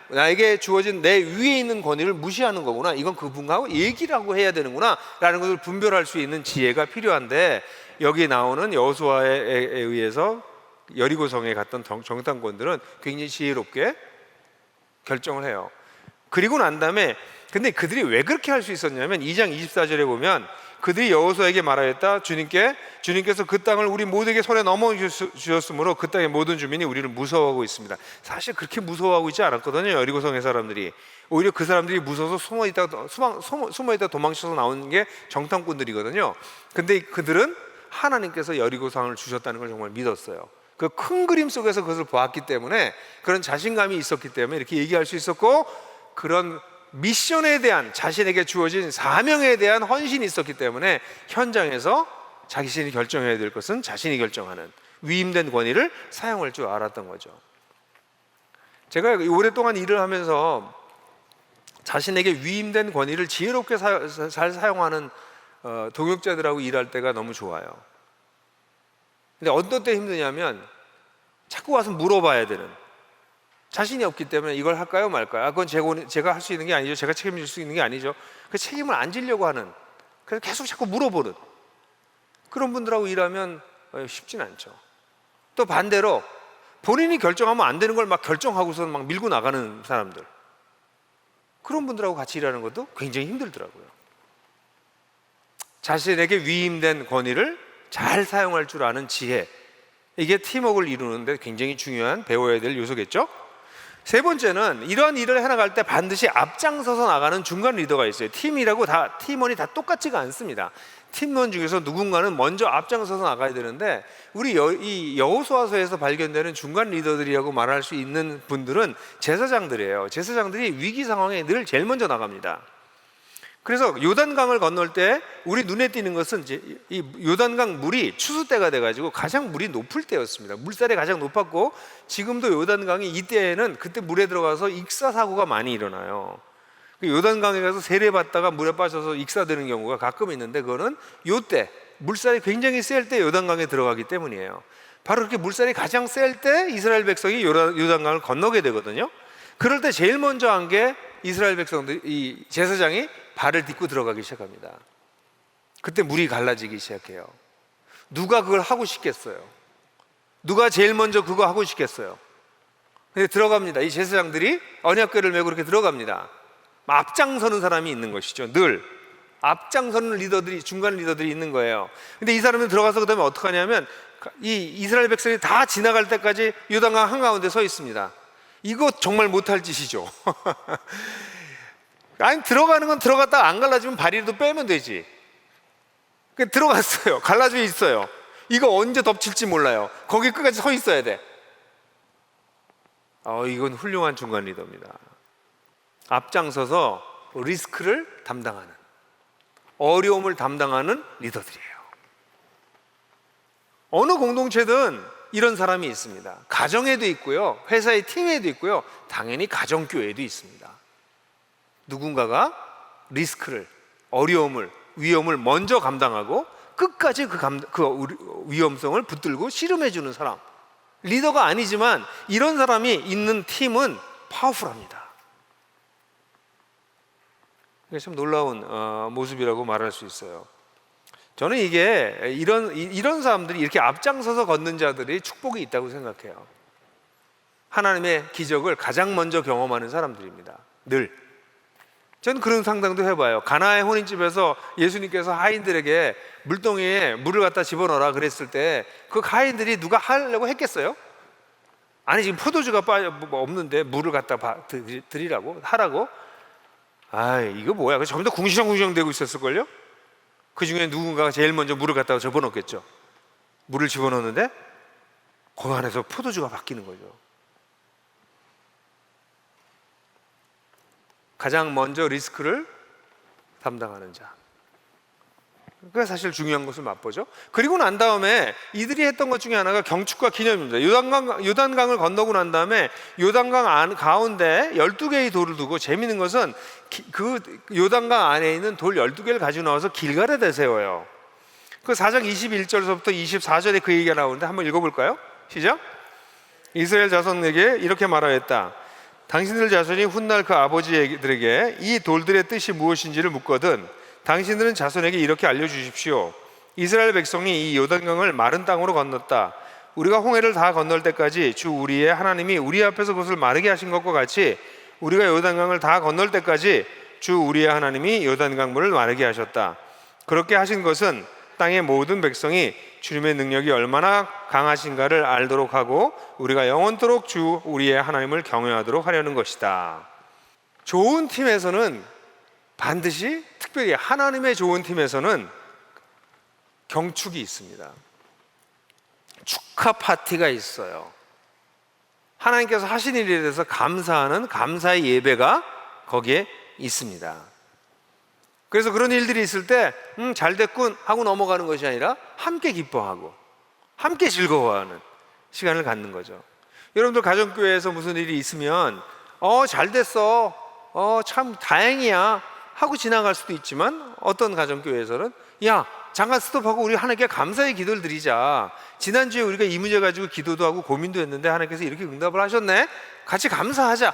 나에게 주어진 내 위에 있는 권위를 무시하는 거구나, 이건 그분하고 얘기를 하고 해야 되는구나 라는 것을 분별할 수 있는 지혜가 필요한데, 여기 나오는 여호수아에 의해서 여리고성에 갔던 정탐꾼들은 굉장히 지혜롭게 결정을 해요. 그리고 난 다음에 근데 그들이 왜 그렇게 할 수 있었냐면 2장 24절에 보면 그들이 여호수아에게 말하였다. 주님께서 그 땅을 우리 모두에게 손에 넘어주셨으므로 그 땅의 모든 주민이 우리를 무서워하고 있습니다. 사실 그렇게 무서워하고 있지 않았거든요. 여리고성의 사람들이. 오히려 그 사람들이 무서워서 숨어있다 도망쳐서 나오는 게 정탐꾼들이거든요. 근데 그들은 하나님께서 여리고성을 주셨다는 걸 정말 믿었어요. 그 큰 그림 속에서 그것을 보았기 때문에 그런 자신감이 있었기 때문에 이렇게 얘기할 수 있었고, 그런 미션에 대한 자신에게 주어진 사명에 대한 헌신이 있었기 때문에 현장에서 자신이 결정해야 될 것은 자신이 결정하는 위임된 권위를 사용할 줄 알았던 거죠. 제가 오랫동안 일을 하면서 자신에게 위임된 권위를 지혜롭게 잘 사용하는 동역자들하고 일할 때가 너무 좋아요. 근데 어떤 때 힘드냐면 자꾸 와서 물어봐야 되는, 자신이 없기 때문에 이걸 할까요 말까요? 그건 제가 할 수 있는 게 아니죠. 제가 책임질 수 있는 게 아니죠. 그 책임을 안 지려고 하는, 그래서 계속 자꾸 물어보는 그런 분들하고 일하면 쉽진 않죠. 또 반대로 본인이 결정하면 안 되는 걸 막 결정하고서 막 밀고 나가는 사람들, 그런 분들하고 같이 일하는 것도 굉장히 힘들더라고요. 자신에게 위임된 권위를 잘 사용할 줄 아는 지혜, 이게 팀워크를 이루는데 굉장히 중요한 배워야 될 요소겠죠. 세 번째는 이러한 일을 해나갈 때 반드시 앞장서서 나가는 중간 리더가 있어요. 팀원이 다 똑같지가 않습니다. 팀원 중에서 누군가는 먼저 앞장서서 나가야 되는데, 우리 이 여호수아서에서 발견되는 중간 리더들이라고 말할 수 있는 분들은 제사장들이에요. 제사장들이 위기 상황에 늘 제일 먼저 나갑니다. 그래서 요단강을 건널 때 우리 눈에 띄는 것은 이제 이 요단강 물이 추수 때가 돼가지고 가장 물이 높을 때였습니다. 물살이 가장 높았고, 지금도 요단강이 이때에는 그때 물에 들어가서 익사 사고가 많이 일어나요. 요단강에 가서 세례받다가 물에 빠져서 익사되는 경우가 가끔 있는데, 그거는 요때 물살이 굉장히 셀 때 요단강에 들어가기 때문이에요. 바로 그렇게 물살이 가장 셀 때 이스라엘 백성이 요단강을 건너게 되거든요. 그럴 때 제일 먼저 한 게 이스라엘 백성들, 이 제사장이 발을 딛고 들어가기 시작합니다. 그때 물이 갈라지기 시작해요. 누가 그걸 하고 싶겠어요? 누가 제일 먼저 그거 하고 싶겠어요? 근데 들어갑니다. 이 제사장들이 언약궤를 메고 그렇게 들어갑니다. 앞장서는 사람이 있는 것이죠. 늘 앞장서는 리더들이, 중간 리더들이 있는 거예요. 근데 이 사람이 들어가서 그다음에 어떻게 하냐면, 이 이스라엘 백성이 다 지나갈 때까지 요단강 한가운데 서 있습니다. 이거 정말 못할 짓이죠. 아니, 들어가는 건 들어갔다가 안 갈라지면 발이라도 빼면 되지. 들어갔어요. 갈라져 있어요. 이거 언제 덮칠지 몰라요. 거기 끝까지 서 있어야 돼. 이건 훌륭한 중간 리더입니다. 앞장서서 리스크를 담당하는, 어려움을 담당하는 리더들이에요. 어느 공동체든 이런 사람이 있습니다. 가정에도 있고요, 회사의 팀에도 있고요, 당연히 가정교회에도 있습니다. 누군가가 리스크를, 어려움을, 위험을 먼저 감당하고 끝까지 그 위험성을 붙들고 씨름해주는 사람, 리더가 아니지만 이런 사람이 있는 팀은 파워풀합니다. 이게 참 놀라운 모습이라고 말할 수 있어요. 저는 이게 이런 사람들이, 이렇게 앞장서서 걷는 자들이 축복이 있다고 생각해요. 하나님의 기적을 가장 먼저 경험하는 사람들입니다. 늘. 저는 그런 상상도 해봐요. 가나의 혼인집에서 예수님께서 하인들에게 물동이에 물을 갖다 집어넣어라 그랬을 때 그 하인들이 누가 하려고 했겠어요? 아니, 지금 포도주가 없는데 물을 갖다 드리라고 하라고? 이거 뭐야? 그래서 전부 다 궁시렁궁시렁 대고 있었을걸요? 그 중에 누군가가 제일 먼저 물을 갖다가 집어넣겠죠. 물을 집어넣는데 그 안에서 포도주가 바뀌는 거죠. 가장 먼저 리스크를 담당하는 자, 그게 사실 중요한 것을 맛보죠. 그리고 난 다음에 이들이 했던 것 중에 하나가 경축과 기념입니다. 요단강을 건너고 난 다음에 요단강 가운데 12개의 돌을 두고, 재미있는 것은 그 요단강 안에 있는 돌 12개를 가지고 나와서 길가에다 세워요. 그 4장 21절부터 24절에 그 얘기가 나오는데 한번 읽어볼까요? 시작. 이스라엘 자손에게 이렇게 말하였다. 당신들 자손이 훗날 그 아버지들에게 이 돌들의 뜻이 무엇인지를 묻거든 당신들은 자손에게 이렇게 알려주십시오. 이스라엘 백성이 이 요단강을 마른 땅으로 건넜다. 우리가 홍해를 다 건널 때까지 주 우리의 하나님이 우리 앞에서 그것을 마르게 하신 것과 같이 우리가 요단강을 다 건널 때까지 주 우리의 하나님이 요단강물을 마르게 하셨다. 그렇게 하신 것은 땅의 모든 백성이 주님의 능력이 얼마나 강하신가를 알도록 하고 우리가 영원토록 주 우리의 하나님을 경외하도록 하려는 것이다. 좋은 팀에서는 반드시, 특별히 하나님의 좋은 팀에서는 경축이 있습니다. 축하 파티가 있어요. 하나님께서 하신 일에 대해서 감사하는 감사의 예배가 거기에 있습니다. 그래서 그런 일들이 있을 때 잘 됐군 하고 넘어가는 것이 아니라 함께 기뻐하고 함께 즐거워하는 시간을 갖는 거죠. 여러분들 가정교회에서 무슨 일이 있으면 잘 됐어, 참 다행이야 하고 지나갈 수도 있지만, 어떤 가정교회에서는 야 잠깐 스톱하고 우리 하나님께 감사의 기도를 드리자. 지난주에 우리가 이 문제 가지고 기도도 하고 고민도 했는데 하나님께서 이렇게 응답을 하셨네, 같이 감사하자.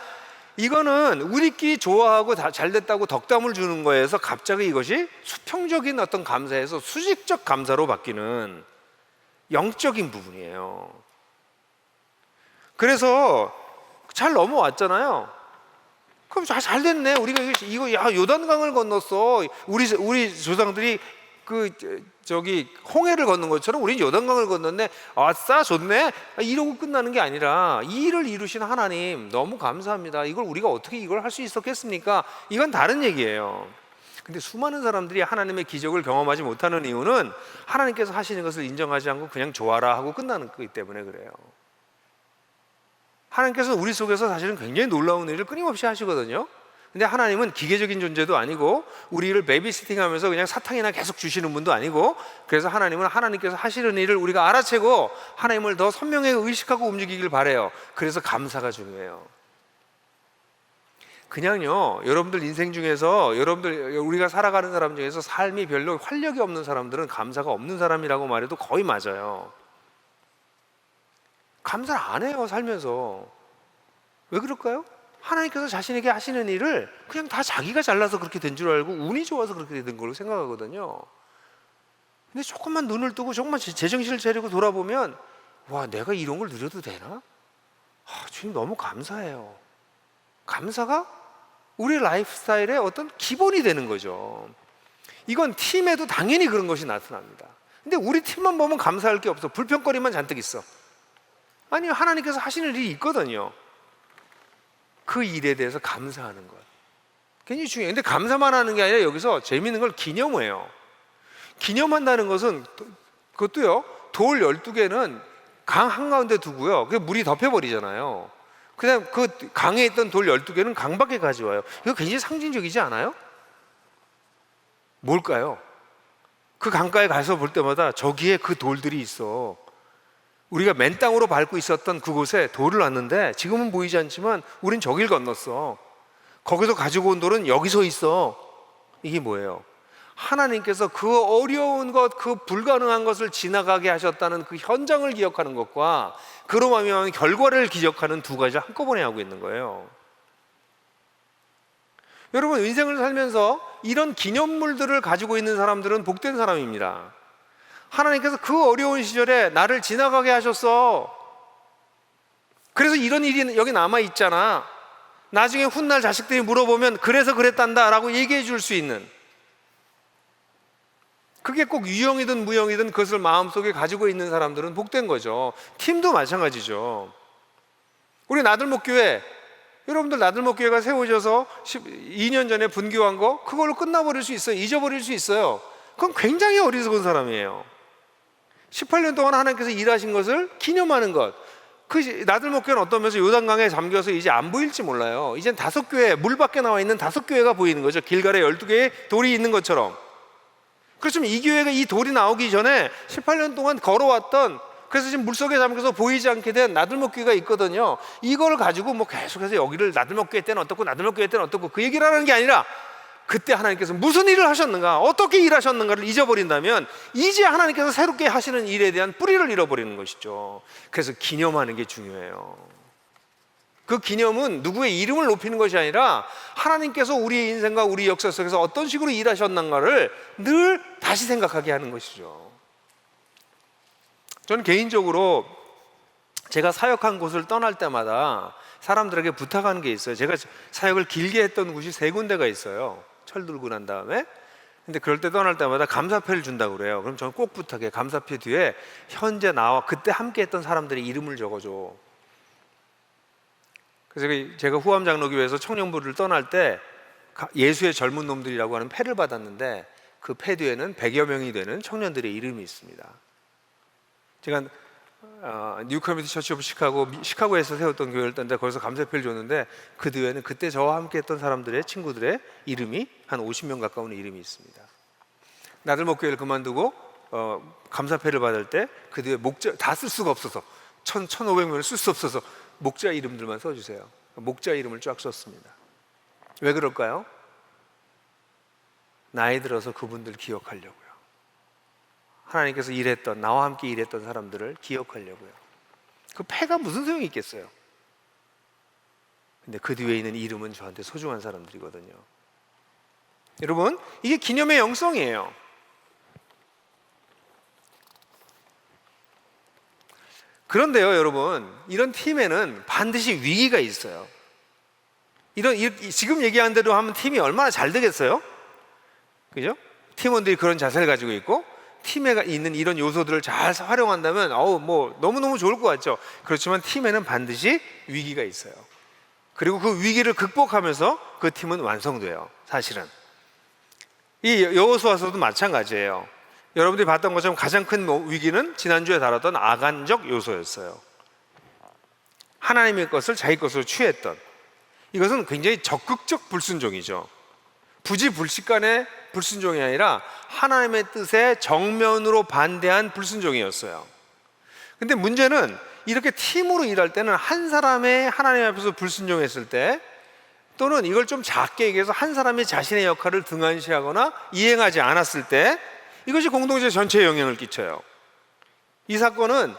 이거는 우리끼리 좋아하고 다 잘 됐다고 덕담을 주는 거에서 갑자기 이것이 수평적인 어떤 감사에서 수직적 감사로 바뀌는 영적인 부분이에요. 그래서 잘 넘어왔잖아요. 그럼 잘 됐네. 우리가 이거 요단강을 건넜어. 우리 조상들이 홍해를 건넌 것처럼 우린 요단강을 건넜네. 아싸 좋네. 이러고 끝나는 게 아니라 이 일을 이루신 하나님 너무 감사합니다. 이걸 우리가 어떻게 이걸 할 수 있었겠습니까? 이건 다른 얘기예요. 근데 수많은 사람들이 하나님의 기적을 경험하지 못하는 이유는 하나님께서 하시는 것을 인정하지 않고 그냥 좋아라 하고 끝나는 거기 때문에 그래요. 하나님께서는 우리 속에서 사실은 굉장히 놀라운 일을 끊임없이 하시거든요. 근데 하나님은 기계적인 존재도 아니고 우리를 베이비시팅하면서 그냥 사탕이나 계속 주시는 분도 아니고, 그래서 하나님은 하나님께서 하시는 일을 우리가 알아채고 하나님을 더 선명하게 의식하고 움직이길 바래요. 그래서 감사가 중요해요. 그냥요, 여러분들 인생 중에서 우리가 살아가는 사람 중에서 삶이 별로 활력이 없는 사람들은 감사가 없는 사람이라고 말해도 거의 맞아요. 감사를 안 해요, 살면서. 왜 그럴까요? 하나님께서 자신에게 하시는 일을 그냥 다 자기가 잘나서 그렇게 된 줄 알고 운이 좋아서 그렇게 된 걸로 생각하거든요. 근데 조금만 눈을 뜨고 조금만 제정신을 차리고 돌아보면, 와, 내가 이런 걸 누려도 되나? 주님 너무 감사해요. 감사가 우리 라이프 스타일의 어떤 기본이 되는 거죠. 이건 팀에도 당연히 그런 것이 나타납니다. 근데 우리 팀만 보면 감사할 게 없어. 불평거리만 잔뜩 있어. 아니, 하나님께서 하시는 일이 있거든요. 그 일에 대해서 감사하는 것 굉장히 중요해요. 근데 감사만 하는 게 아니라 여기서 재미있는 걸 기념해요. 기념한다는 것은 그것도요, 돌 12개는 강 한가운데 두고요, 그 물이 덮여버리잖아요. 그다음 그 강에 있던 돌 12개는 강 밖에 가져와요. 이거 굉장히 상징적이지 않아요? 뭘까요? 그 강가에 가서 볼 때마다 저기에 그 돌들이 있어. 우리가 맨 땅으로 밟고 있었던 그곳에 돌을 놨는데 지금은 보이지 않지만 우린 저길 건넜어. 거기서 가지고 온 돌은 여기서 있어. 이게 뭐예요? 하나님께서 그 어려운 것, 그 불가능한 것을 지나가게 하셨다는 그 현장을 기억하는 것과 그로 말미암아 결과를 기억하는 두 가지를 한꺼번에 하고 있는 거예요. 여러분, 인생을 살면서 이런 기념물들을 가지고 있는 사람들은 복된 사람입니다. 하나님께서 그 어려운 시절에 나를 지나가게 하셨어. 그래서 이런 일이 여기 남아있잖아. 나중에 훗날 자식들이 물어보면 그래서 그랬단다 라고 얘기해 줄 수 있는, 그게 꼭 유형이든 무형이든 그것을 마음속에 가지고 있는 사람들은 복된 거죠. 팀도 마찬가지죠. 우리 나들목교회, 여러분들 나들목교회가 세워져서 2년 전에 분교한 거 그걸로 끝나버릴 수 있어요. 잊어버릴 수 있어요. 그건 굉장히 어리석은 사람이에요. 18년 동안 하나님께서 일하신 것을 기념하는 것. 그 나들목교회는 어떤 면에서 요단강에 잠겨서 이제 안 보일지 몰라요. 이젠 5교회, 물 밖에 나와 있는 5교회가 보이는 거죠. 길갈에 12개의 돌이 있는 것처럼. 그렇지만 이 교회가 이 돌이 나오기 전에 18년 동안 걸어왔던, 그래서 지금 물속에 잠겨서 보이지 않게 된 나들목교회가 있거든요. 이걸 가지고 뭐 계속해서 여기를 나들목교회 때는 어떻고 나들목교회 때는 어떻고 그 얘기를 하는 게 아니라, 그때 하나님께서 무슨 일을 하셨는가, 어떻게 일하셨는가를 잊어버린다면 이제 하나님께서 새롭게 하시는 일에 대한 뿌리를 잃어버리는 것이죠. 그래서 기념하는 게 중요해요. 그 기념은 누구의 이름을 높이는 것이 아니라 하나님께서 우리의 인생과 우리 역사 속에서 어떤 식으로 일하셨는가를 늘 다시 생각하게 하는 것이죠. 저는 개인적으로 제가 사역한 곳을 떠날 때마다 사람들에게 부탁하는 게 있어요. 제가 사역을 길게 했던 곳이 3군데가 있어요. 철들고 난 다음에. 근데 그럴 때 떠날 때마다 감사패를 준다고 그래요. 그럼 저는 꼭 부탁해. 감사패 뒤에 현재 나와 그때 함께 했던 사람들의 이름을 적어줘. 그래서 제가 후암 장로교회에서 청년부를 떠날 때 예수의 젊은 놈들이라고 하는 패를 받았는데, 그 패 뒤에는 100여 명이 되는 청년들의 이름이 있습니다. 제가 뉴 커뮤니티 처치 오브 시카고에서 세웠던 교회를 떴는데 거기서 감사패를 줬는데, 그 뒤에는 그때 저와 함께 했던 사람들의 친구들의 이름이 한 50명 가까운 이름이 있습니다. 나들목교회를 그만두고 감사패를 받을 때 그 뒤에 목자 다 쓸 수가 없어서 1,500명을 쓸 수 없어서 목자 이름들만 써주세요. 목자 이름을 쫙 썼습니다. 왜 그럴까요? 나이 들어서 그분들 기억하려고요. 하나님께서 일했던, 나와 함께 일했던 사람들을 기억하려고요. 그 패가 무슨 소용이 있겠어요? 근데 그 뒤에 있는 이름은 저한테 소중한 사람들이거든요. 여러분, 이게 기념의 영성이에요. 그런데요, 여러분, 이런 팀에는 반드시 위기가 있어요. 지금 얘기한 대로 하면 팀이 얼마나 잘 되겠어요? 그죠? 팀원들이 그런 자세를 가지고 있고 팀에 있는 이런 요소들을 잘 활용한다면 너무너무 좋을 것 같죠. 그렇지만 팀에는 반드시 위기가 있어요. 그리고 그 위기를 극복하면서 그 팀은 완성돼요. 사실은 이 여호수아서도 마찬가지예요. 여러분들이 봤던 것처럼 가장 큰 위기는 지난주에 다뤘던 아간적 요소였어요. 하나님의 것을 자기 것으로 취했던, 이것은 굉장히 적극적 불순종이죠. 부지불식간의 불순종이 아니라 하나님의 뜻에 정면으로 반대한 불순종이었어요. 근데 문제는 이렇게 팀으로 일할 때는 한 사람의 하나님 앞에서 불순종했을 때, 또는 이걸 좀 작게 얘기해서 한 사람이 자신의 역할을 등한시하거나 이행하지 않았을 때, 이것이 공동체 전체에 영향을 끼쳐요. 이 사건은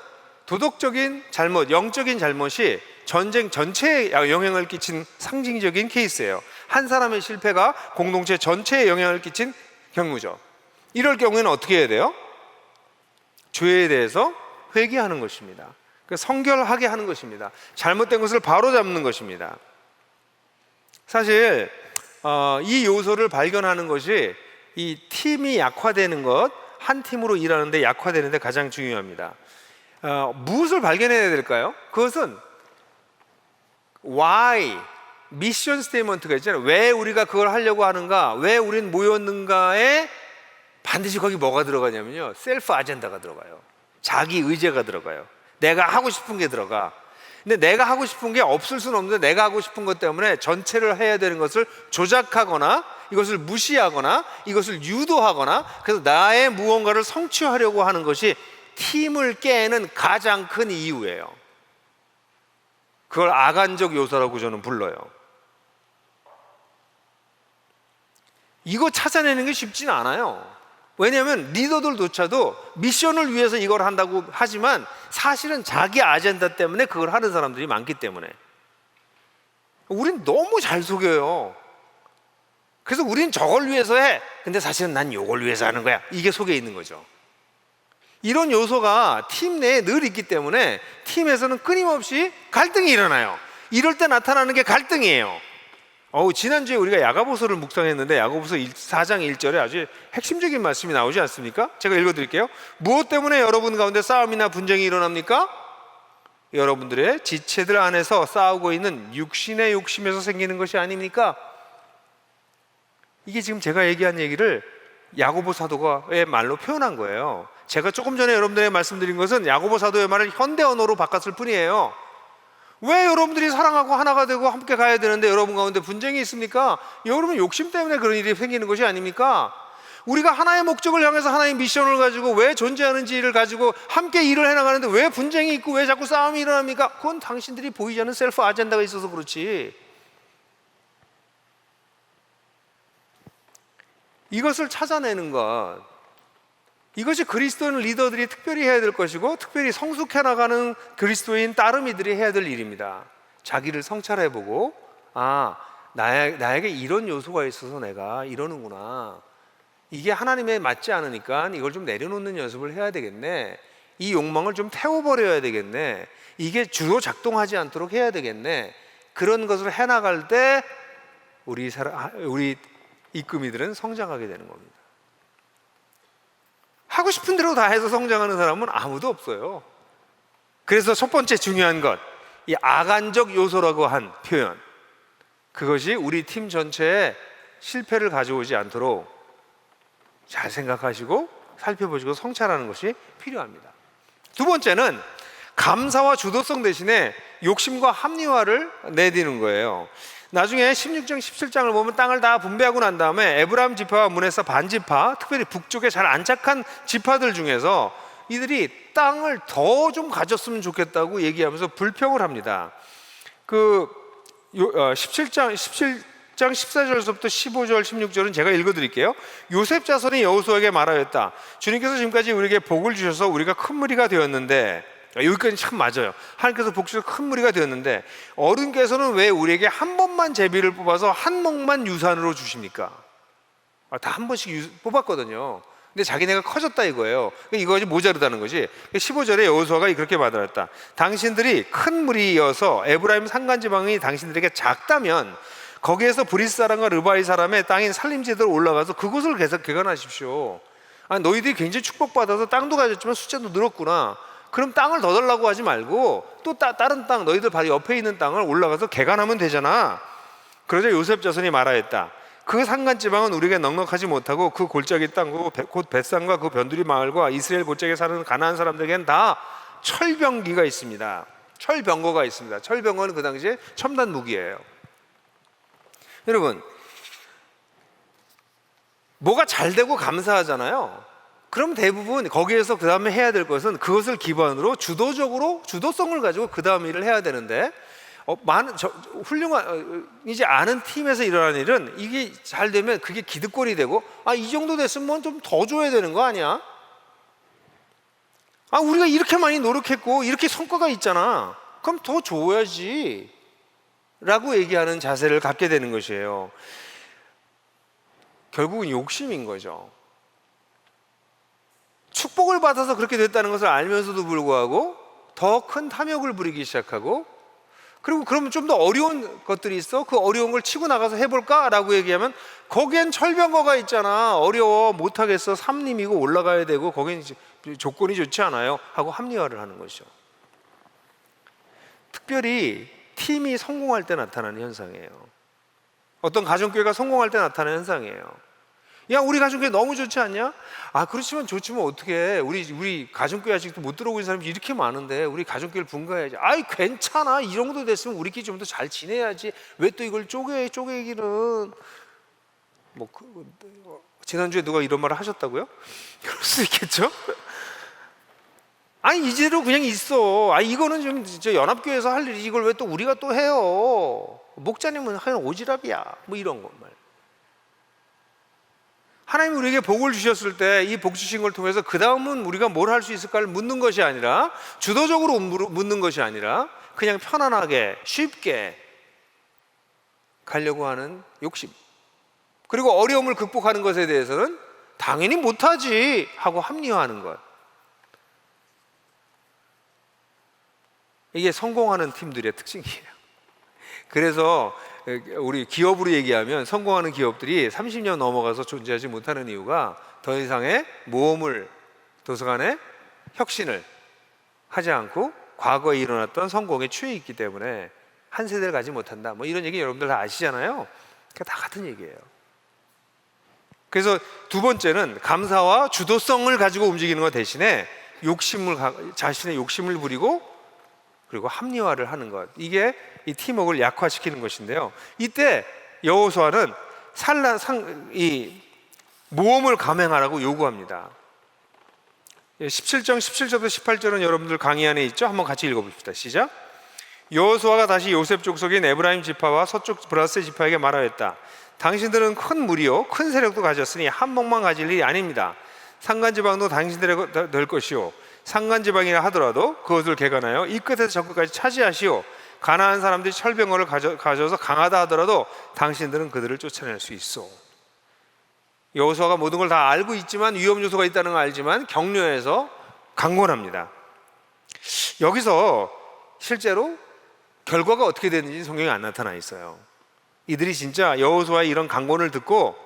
도덕적인 잘못, 영적인 잘못이 전쟁 전체에 영향을 끼친 상징적인 케이스예요. 한 사람의 실패가 공동체 전체에 영향을 끼친 경우죠. 이럴 경우에는 어떻게 해야 돼요? 죄에 대해서 회개하는 것입니다. 성결하게 하는 것입니다. 잘못된 것을 바로잡는 것입니다. 사실 이 요소를 발견하는 것이 이 팀이 약화되는 것, 한 팀으로 일하는데 약화되는 데 가장 중요합니다. 무엇을 발견해야 될까요? 그것은 why, 미션 스테이트먼트가 있잖아요. 왜 우리가 그걸 하려고 하는가, 왜 우린 모였는가에 반드시 거기 뭐가 들어가냐면요, 셀프 아젠다가 들어가요. 자기 의제가 들어가요. 내가 하고 싶은 게 들어가. 근데 내가 하고 싶은 게 없을 수는 없는데, 내가 하고 싶은 것 때문에 전체를 해야 되는 것을 조작하거나 이것을 무시하거나 이것을 유도하거나, 그래서 나의 무언가를 성취하려고 하는 것이 팀을 깨는 가장 큰 이유예요. 그걸 아간적 요소라고 저는 불러요. 이거 찾아내는 게 쉽지는 않아요. 왜냐하면 리더들조차도 미션을 위해서 이걸 한다고 하지만 사실은 자기 아젠다 때문에 그걸 하는 사람들이 많기 때문에 우린 너무 잘 속여요. 그래서 우린 저걸 위해서 해. 근데 사실은 난 이걸 위해서 하는 거야. 이게 속에 있는 거죠. 이런 요소가 팀 내에 늘 있기 때문에 팀에서는 끊임없이 갈등이 일어나요. 이럴 때 나타나는 게 갈등이에요. 지난주에 우리가 야고보서를 묵상했는데 야고보서 4장 1절에 아주 핵심적인 말씀이 나오지 않습니까? 제가 읽어드릴게요. 무엇 때문에 여러분 가운데 싸움이나 분쟁이 일어납니까? 여러분들의 지체들 안에서 싸우고 있는 육신의 욕심에서 생기는 것이 아닙니까? 이게 지금 제가 얘기한 얘기를 야고보 사도의 말로 표현한 거예요. 제가 조금 전에 여러분들에게 말씀드린 것은 야고보 사도의 말을 현대 언어로 바꿨을 뿐이에요. 왜 여러분들이 사랑하고 하나가 되고 함께 가야 되는데 여러분 가운데 분쟁이 있습니까? 여러분 욕심 때문에 그런 일이 생기는 것이 아닙니까? 우리가 하나의 목적을 향해서 하나의 미션을 가지고 왜 존재하는지를 가지고 함께 일을 해나가는데 왜 분쟁이 있고 왜 자꾸 싸움이 일어납니까? 그건 당신들이 보이지 않는 셀프 아젠다가 있어서 그렇지. 이것을 찾아내는 것, 이것이 그리스도인 리더들이 특별히 해야 될 것이고 특별히 성숙해 나가는 그리스도인 따르미들이 해야 될 일입니다. 자기를 성찰해보고 나에게 이런 요소가 있어서 내가 이러는구나, 이게 하나님에 맞지 않으니까 이걸 좀 내려놓는 연습을 해야 되겠네, 이 욕망을 좀 태워버려야 되겠네. 이게 주로 작동하지 않도록 해야 되겠네. 그런 것을 해나갈 때 우리 입금이들은 성장하게 되는 겁니다. 하고 싶은 대로 다 해서 성장하는 사람은 아무도 없어요. 그래서 첫 번째 중요한 것, 이 아간적 요소라고 한 표현, 그것이 우리 팀 전체에 실패를 가져오지 않도록 잘 생각하시고 살펴보시고 성찰하는 것이 필요합니다. 두 번째는 감사와 주도성 대신에 욕심과 합리화를 내디는 거예요. 나중에 16장, 17장을 보면 땅을 다 분배하고 난 다음에 에브라임 지파와 문에서 반지파, 특별히 북쪽에 잘 안착한 지파들 중에서 이들이 땅을 더 좀 가졌으면 좋겠다고 얘기하면서 불평을 합니다. 17장 14절에서부터 15절, 16절은 제가 읽어드릴게요. 요셉 자손이 여호수아에게 말하였다. 주님께서 지금까지 우리에게 복을 주셔서 우리가 큰 무리가 되었는데, 여기까지 참 맞아요. 하나님께서 복 주셔서 큰 무리가 되었는데 어른께서는 왜 우리에게 한 번만 제비를 뽑아서 한 몫만 유산으로 주십니까? 다 한 번씩 뽑았거든요. 근데 자기네가 커졌다 이거예요. 이거 모자르다는 거지. 15절에 여호수아가 그렇게 말하였다. 당신들이 큰 무리여서 에브라임 산간지방이 당신들에게 작다면 거기에서 브리스 사람과 르바이 사람의 땅인 살림지대로 올라가서 그곳을 계속 개간하십시오. 너희들이 굉장히 축복받아서 땅도 가졌지만 숫자도 늘었구나. 그럼 땅을 더 달라고 하지 말고 또 다른 땅, 너희들 바로 옆에 있는 땅을 올라가서 개간하면 되잖아. 그러자 요셉 자손이 말하였다. 그 산간지방은 우리에게 넉넉하지 못하고 그 골짜기 땅, 곧 벳산과 그 변두리 마을과 이스라엘 골짜기에 사는 가나안 사람들에게는 다 철병기가 있습니다. 철병거가 있습니다. 철병거는 그 당시에 첨단 무기예요. 여러분, 뭐가 잘 되고 감사하잖아요. 그럼 대부분 거기에서 그 다음에 해야 될 것은 그것을 기반으로 주도성을 가지고 그 다음 일을 해야 되는데, 훌륭하지 않은 팀에서 일어나는 일은 이게 잘 되면 그게 기득권이 되고, 이 정도 됐으면 좀 더 줘야 되는 거 아니야? 우리가 이렇게 많이 노력했고 이렇게 성과가 있잖아. 그럼 더 줘야지 라고 얘기하는 자세를 갖게 되는 것이에요. 결국은 욕심인 거죠. 축복을 받아서 그렇게 됐다는 것을 알면서도 불구하고 더 큰 탐욕을 부리기 시작하고, 그리고 그러면 좀 더 어려운 것들이 있어. 그 어려운 걸 치고 나가서 해볼까? 라고 얘기하면 거기엔 철병거가 있잖아. 어려워, 못하겠어. 삼림이고 올라가야 되고 거긴 조건이 좋지 않아요 하고 합리화를 하는 것이죠. 특별히 팀이 성공할 때 나타나는 현상이에요. 어떤 가정교회가 성공할 때 나타나는 현상이에요. 야, 우리 가정교회 너무 좋지 않냐? 그렇지만 좋지만 어떻게 우리 가정교회 아직도 못 들어오고 있는 사람이 이렇게 많은데 우리 가정교회를 분가해야지. 괜찮아, 이 정도 됐으면 우리끼리 좀 더 잘 지내야지. 왜 또 이걸 쪼개기는. 지난주에 누가 이런 말을 하셨다고요? 그럴 수 있겠죠? 이제로 그냥 있어. 이거는 좀 연합교회에서 할 일이지, 이걸 왜 또 우리가 또 해요? 목자님은 하여간 오지랖이야, 이런 것 말. 하나님이 우리에게 복을 주셨을 때 이 복 주신 걸 통해서 그 다음은 우리가 뭘 할 수 있을까를 묻는 것이 아니라, 주도적으로 묻는 것이 아니라 그냥 편안하게 쉽게 가려고 하는 욕심, 그리고 어려움을 극복하는 것에 대해서는 당연히 못하지 하고 합리화하는 것. 이게 성공하는 팀들의 특징이에요. 그래서 우리 기업으로 얘기하면 성공하는 기업들이 30년 넘어가서 존재하지 못하는 이유가 더 이상의 모험을, 도서관의 혁신을 하지 않고 과거에 일어났던 성공에 취해 있기 때문에 한 세대를 가지 못한다, 이런 얘기 여러분들 다 아시잖아요. 다 같은 얘기예요. 그래서 두 번째는 감사와 주도성을 가지고 움직이는 것 대신에 자신의 욕심을 부리고 그리고 합리화를 하는 것, 이게 이 팀워크를 약화시키는 것인데요. 이때 여호수아는 이 모험을 감행하라고 요구합니다. 17장 17절부터 18절은 여러분들 강의 안에 있죠? 한번 같이 읽어봅시다. 시작. 여호수아가 다시 요셉 족속인 에브라임 지파와 서쪽 브라세 지파에게 말하였다. 당신들은 큰 무리요 큰 세력도 가졌으니 한 몫만 가질 일이 아닙니다. 산간지방도 당신들의 될 것이요, 산간지방이라 하더라도 그것을 개간하여 이 끝에서 저 끝까지 차지하시오. 가나안 사람들이 철병거를 가져서 강하다 하더라도 당신들은 그들을 쫓아낼 수 있어. 여호수아가 모든 걸 다 알고 있지만, 위험 요소가 있다는 걸 알지만 격려해서 강권합니다. 여기서 실제로 결과가 어떻게 되는지 성경에 안 나타나 있어요. 이들이 진짜 여호수아의 이런 강권을 듣고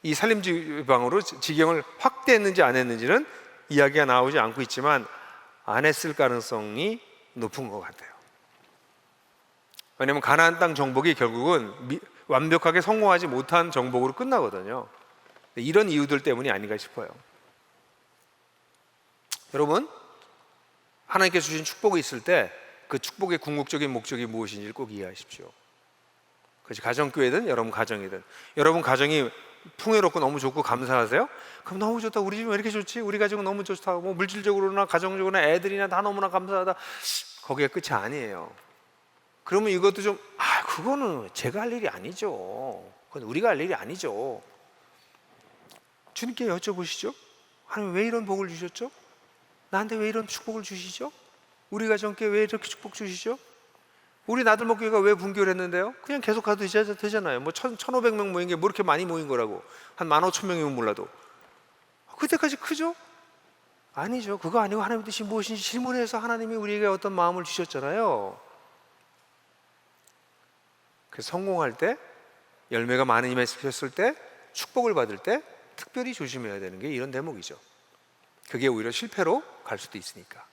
이 살림 지방으로 지경을 확대했는지 안 했는지는 이야기가 나오지 않고 있지만 안 했을 가능성이 높은 것 같아요. 왜냐하면 가나안 땅 정복이 결국은 완벽하게 성공하지 못한 정복으로 끝나거든요. 이런 이유들 때문이 아닌가 싶어요. 여러분, 하나님께서 주신 축복이 있을 때 그 축복의 궁극적인 목적이 무엇인지를 꼭 이해하십시오. 그것이 가정교회든 여러분 가정이든, 여러분 가정이 풍요롭고 너무 좋고 감사하세요? 그럼 너무 좋다. 우리 집은 왜 이렇게 좋지? 우리 가정은 너무 좋다. 뭐 물질적으로나 가정적으로나 애들이나 다 너무나 감사하다. 거기가 끝이 아니에요. 그러면 이것도 좀 그거는 제가 할 일이 아니죠. 그건 우리가 할 일이 아니죠. 주님께 여쭤보시죠. 하나님 왜 이런 복을 주셨죠? 나한테 왜 이런 축복을 주시죠? 우리 가정께 왜 이렇게 축복 주시죠? 우리 나들목교회가 왜 분교를 했는데요? 그냥 계속 가도 되잖아요. 뭐 1,500명 모인 게 뭐 이렇게 많이 모인 거라고. 한 15,000명이면 몰라도 그때까지 크죠? 아니죠. 그거 아니고 하나님의 뜻이 무엇인지 질문해서 하나님이 우리에게 어떤 마음을 주셨잖아요. 그래서 성공할 때, 열매가 많은 힘에 씹혔을 때, 축복을 받을 때 특별히 조심해야 되는 게 이런 대목이죠. 그게 오히려 실패로 갈 수도 있으니까.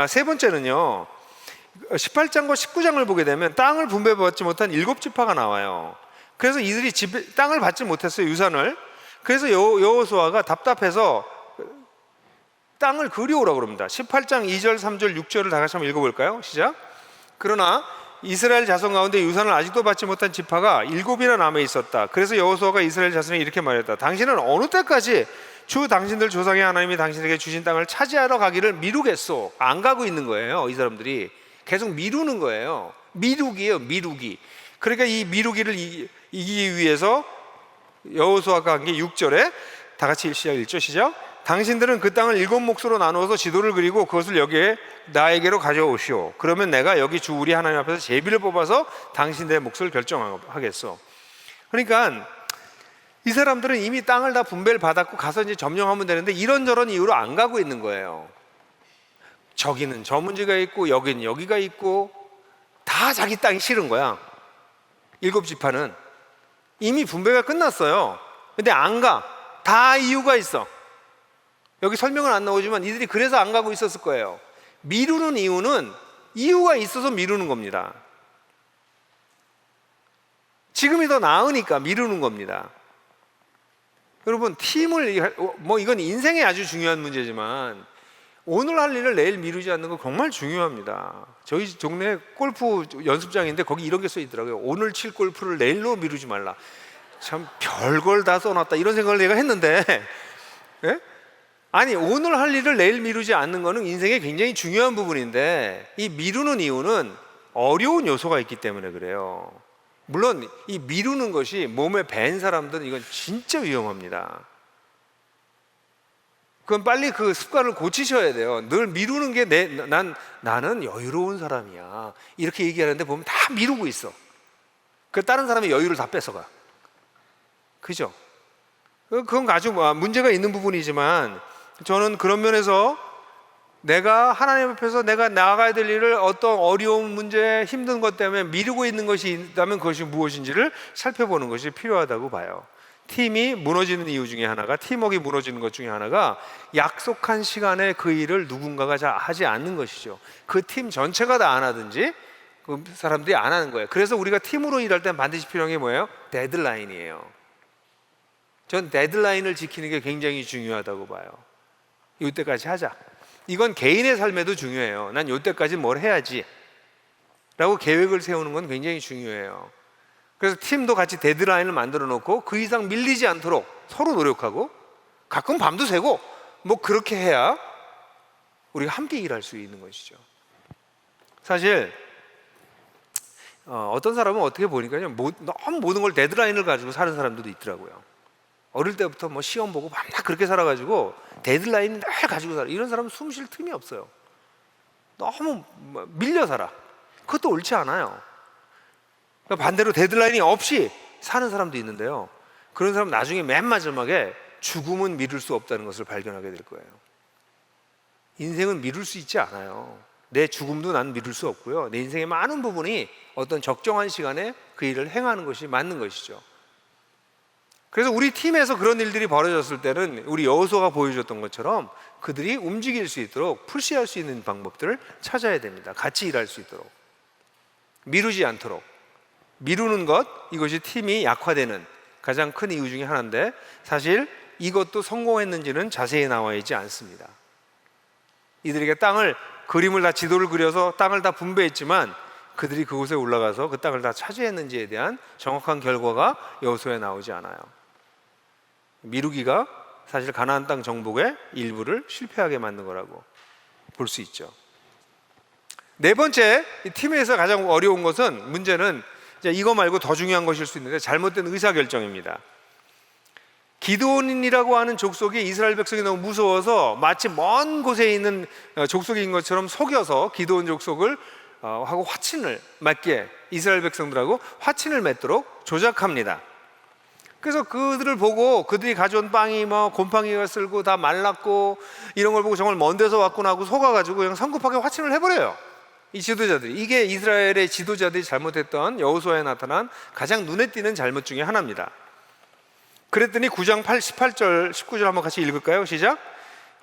세 번째는요, 18장과 19장을 보게 되면 땅을 분배받지 못한 7지파가 나와요. 그래서 이들이 땅을 받지 못했어요, 유산을. 그래서 여호수아가 답답해서 땅을 그리오라고 그럽니다. 18장 2절, 3절, 6절을 다 같이 한번 읽어볼까요? 시작. 그러나 이스라엘 자손 가운데 유산을 아직도 받지 못한 지파가 7이나 남아 있었다. 그래서 여호수아가 이스라엘 자손에게 이렇게 말했다. 당신은 어느 때까지 주 당신들 조상의 하나님이 당신에게 주신 땅을 차지하러 가기를 미루겠소? 안 가고 있는 거예요. 이 사람들이 계속 미루는 거예요. 미루기예요, 미루기. 그러니까 이 미루기를 이기기 위해서 여호수아가 한 게 6절에 다 같이 읽죠. 시작. 당신들은 그 땅을 7몫으로 나누어서 지도를 그리고 그것을 여기에 나에게로 가져오시오. 그러면 내가 여기 주 우리 하나님 앞에서 제비를 뽑아서 당신들의 몫을 결정하겠소. 그러니까 이 사람들은 이미 땅을 다 분배를 받았고 가서 이제 점령하면 되는데 이런저런 이유로 안 가고 있는 거예요. 저기는 저 문제가 있고 여기는 여기가 있고 다 자기 땅이 싫은 거야. 7지파는 이미 분배가 끝났어요. 근데 안 가. 다 이유가 있어. 여기 설명은 안 나오지만 이들이 그래서 안 가고 있었을 거예요. 미루는 이유는 이유가 있어서 미루는 겁니다. 지금이 더 나으니까 미루는 겁니다. 여러분, 이건 인생에 아주 중요한 문제지만 오늘 할 일을 내일 미루지 않는 거 정말 중요합니다. 저희 동네 골프 연습장인데 거기 이런 게 써 있더라고요. 오늘 칠 골프를 내일로 미루지 말라. 참 별걸 다 써놨다 이런 생각을 내가 했는데 예? 아니, 오늘 할 일을 내일 미루지 않는 거는 인생의 굉장히 중요한 부분인데 이 미루는 이유는 어려운 요소가 있기 때문에 그래요. 물론 이 미루는 것이 몸에 밴 사람들은 이건 진짜 위험합니다. 그건 빨리 그 습관을 고치셔야 돼요. 늘 미루는 게 나는 여유로운 사람이야 이렇게 얘기하는데 보면 다 미루고 있어. 그 다른 사람의 여유를 다 뺏어가. 그죠? 그건 아주 문제가 있는 부분이지만 저는 그런 면에서 내가 하나님 앞에서 내가 나아가야 될 일을 어떤 어려운 문제, 힘든 것 때문에 미루고 있는 것이 있다면 그것이 무엇인지를 살펴보는 것이 필요하다고 봐요. 팀이 무너지는 이유 중에 하나가, 팀워크가 무너지는 것 중에 하나가 약속한 시간에 그 일을 누군가가 잘 하지 않는 것이죠. 그 팀 전체가 다 안 하든지 그 사람들이 안 하는 거예요. 그래서 우리가 팀으로 일할 때 반드시 필요한 게 뭐예요? 데드라인이에요. 전 데드라인을 지키는 게 굉장히 중요하다고 봐요. 이때까지 하자. 이건 개인의 삶에도 중요해요. 난 이때까지 뭘 해야지 라고 계획을 세우는 건 굉장히 중요해요. 그래서 팀도 같이 데드라인을 만들어 놓고 그 이상 밀리지 않도록 서로 노력하고 가끔 밤도 새고 뭐 그렇게 해야 우리가 함께 일할 수 있는 것이죠. 사실 어떤 사람은 어떻게 보니까요, 너무 모든 걸 데드라인을 가지고 사는 사람들도 있더라고요. 어릴 때부터 뭐 시험 보고 밤낮 그렇게 살아가지고 데드라인을 늘 가지고 살아. 이런 사람은 숨 쉴 틈이 없어요. 너무 밀려 살아. 그것도 옳지 않아요. 그러니까 반대로 데드라인이 없이 사는 사람도 있는데요, 그런 사람은 나중에 맨 마지막에 죽음은 미룰 수 없다는 것을 발견하게 될 거예요. 인생은 미룰 수 있지 않아요. 내 죽음도 난 미룰 수 없고요. 내 인생의 많은 부분이 어떤 적정한 시간에 그 일을 행하는 것이 맞는 것이죠. 그래서 우리 팀에서 그런 일들이 벌어졌을 때는 우리 여호수아가 보여줬던 것처럼 그들이 움직일 수 있도록 푸시할 수 있는 방법들을 찾아야 됩니다. 같이 일할 수 있도록, 미루지 않도록. 미루는 것, 이것이 팀이 약화되는 가장 큰 이유 중에 하나인데, 사실 이것도 성공했는지는 자세히 나와 있지 않습니다. 이들에게 그림을 다, 지도를 그려서 땅을 다 분배했지만 그들이 그곳에 올라가서 그 땅을 다 차지했는지에 대한 정확한 결과가 여호수아에 나오지 않아요. 미루기가 사실 가나안 땅 정복의 일부를 실패하게 만든 거라고 볼 수 있죠. 네 번째, 이 팀에서 가장 어려운 것은, 문제는 이거 말고 더 중요한 것일 수 있는데, 잘못된 의사결정입니다. 기드온이라고 하는 족속이 이스라엘 백성이 너무 무서워서 마치 먼 곳에 있는 족속인 것처럼 속여서 기드온 족속을 하고 화친을 맺게, 이스라엘 백성들하고 화친을 맺도록 조작합니다. 그래서 그들을 보고, 그들이 가져온 빵이 곰팡이가 쓸고 다 말랐고 이런 걸 보고 정말 먼 데서 왔구나 하고 속아가지고 그냥 성급하게 화친을 해버려요, 이 지도자들이. 이게 이스라엘의 지도자들이 잘못했던, 여호수아에 나타난 가장 눈에 띄는 잘못 중에 하나입니다. 그랬더니 9장 18절 19절 한번 같이 읽을까요? 시작.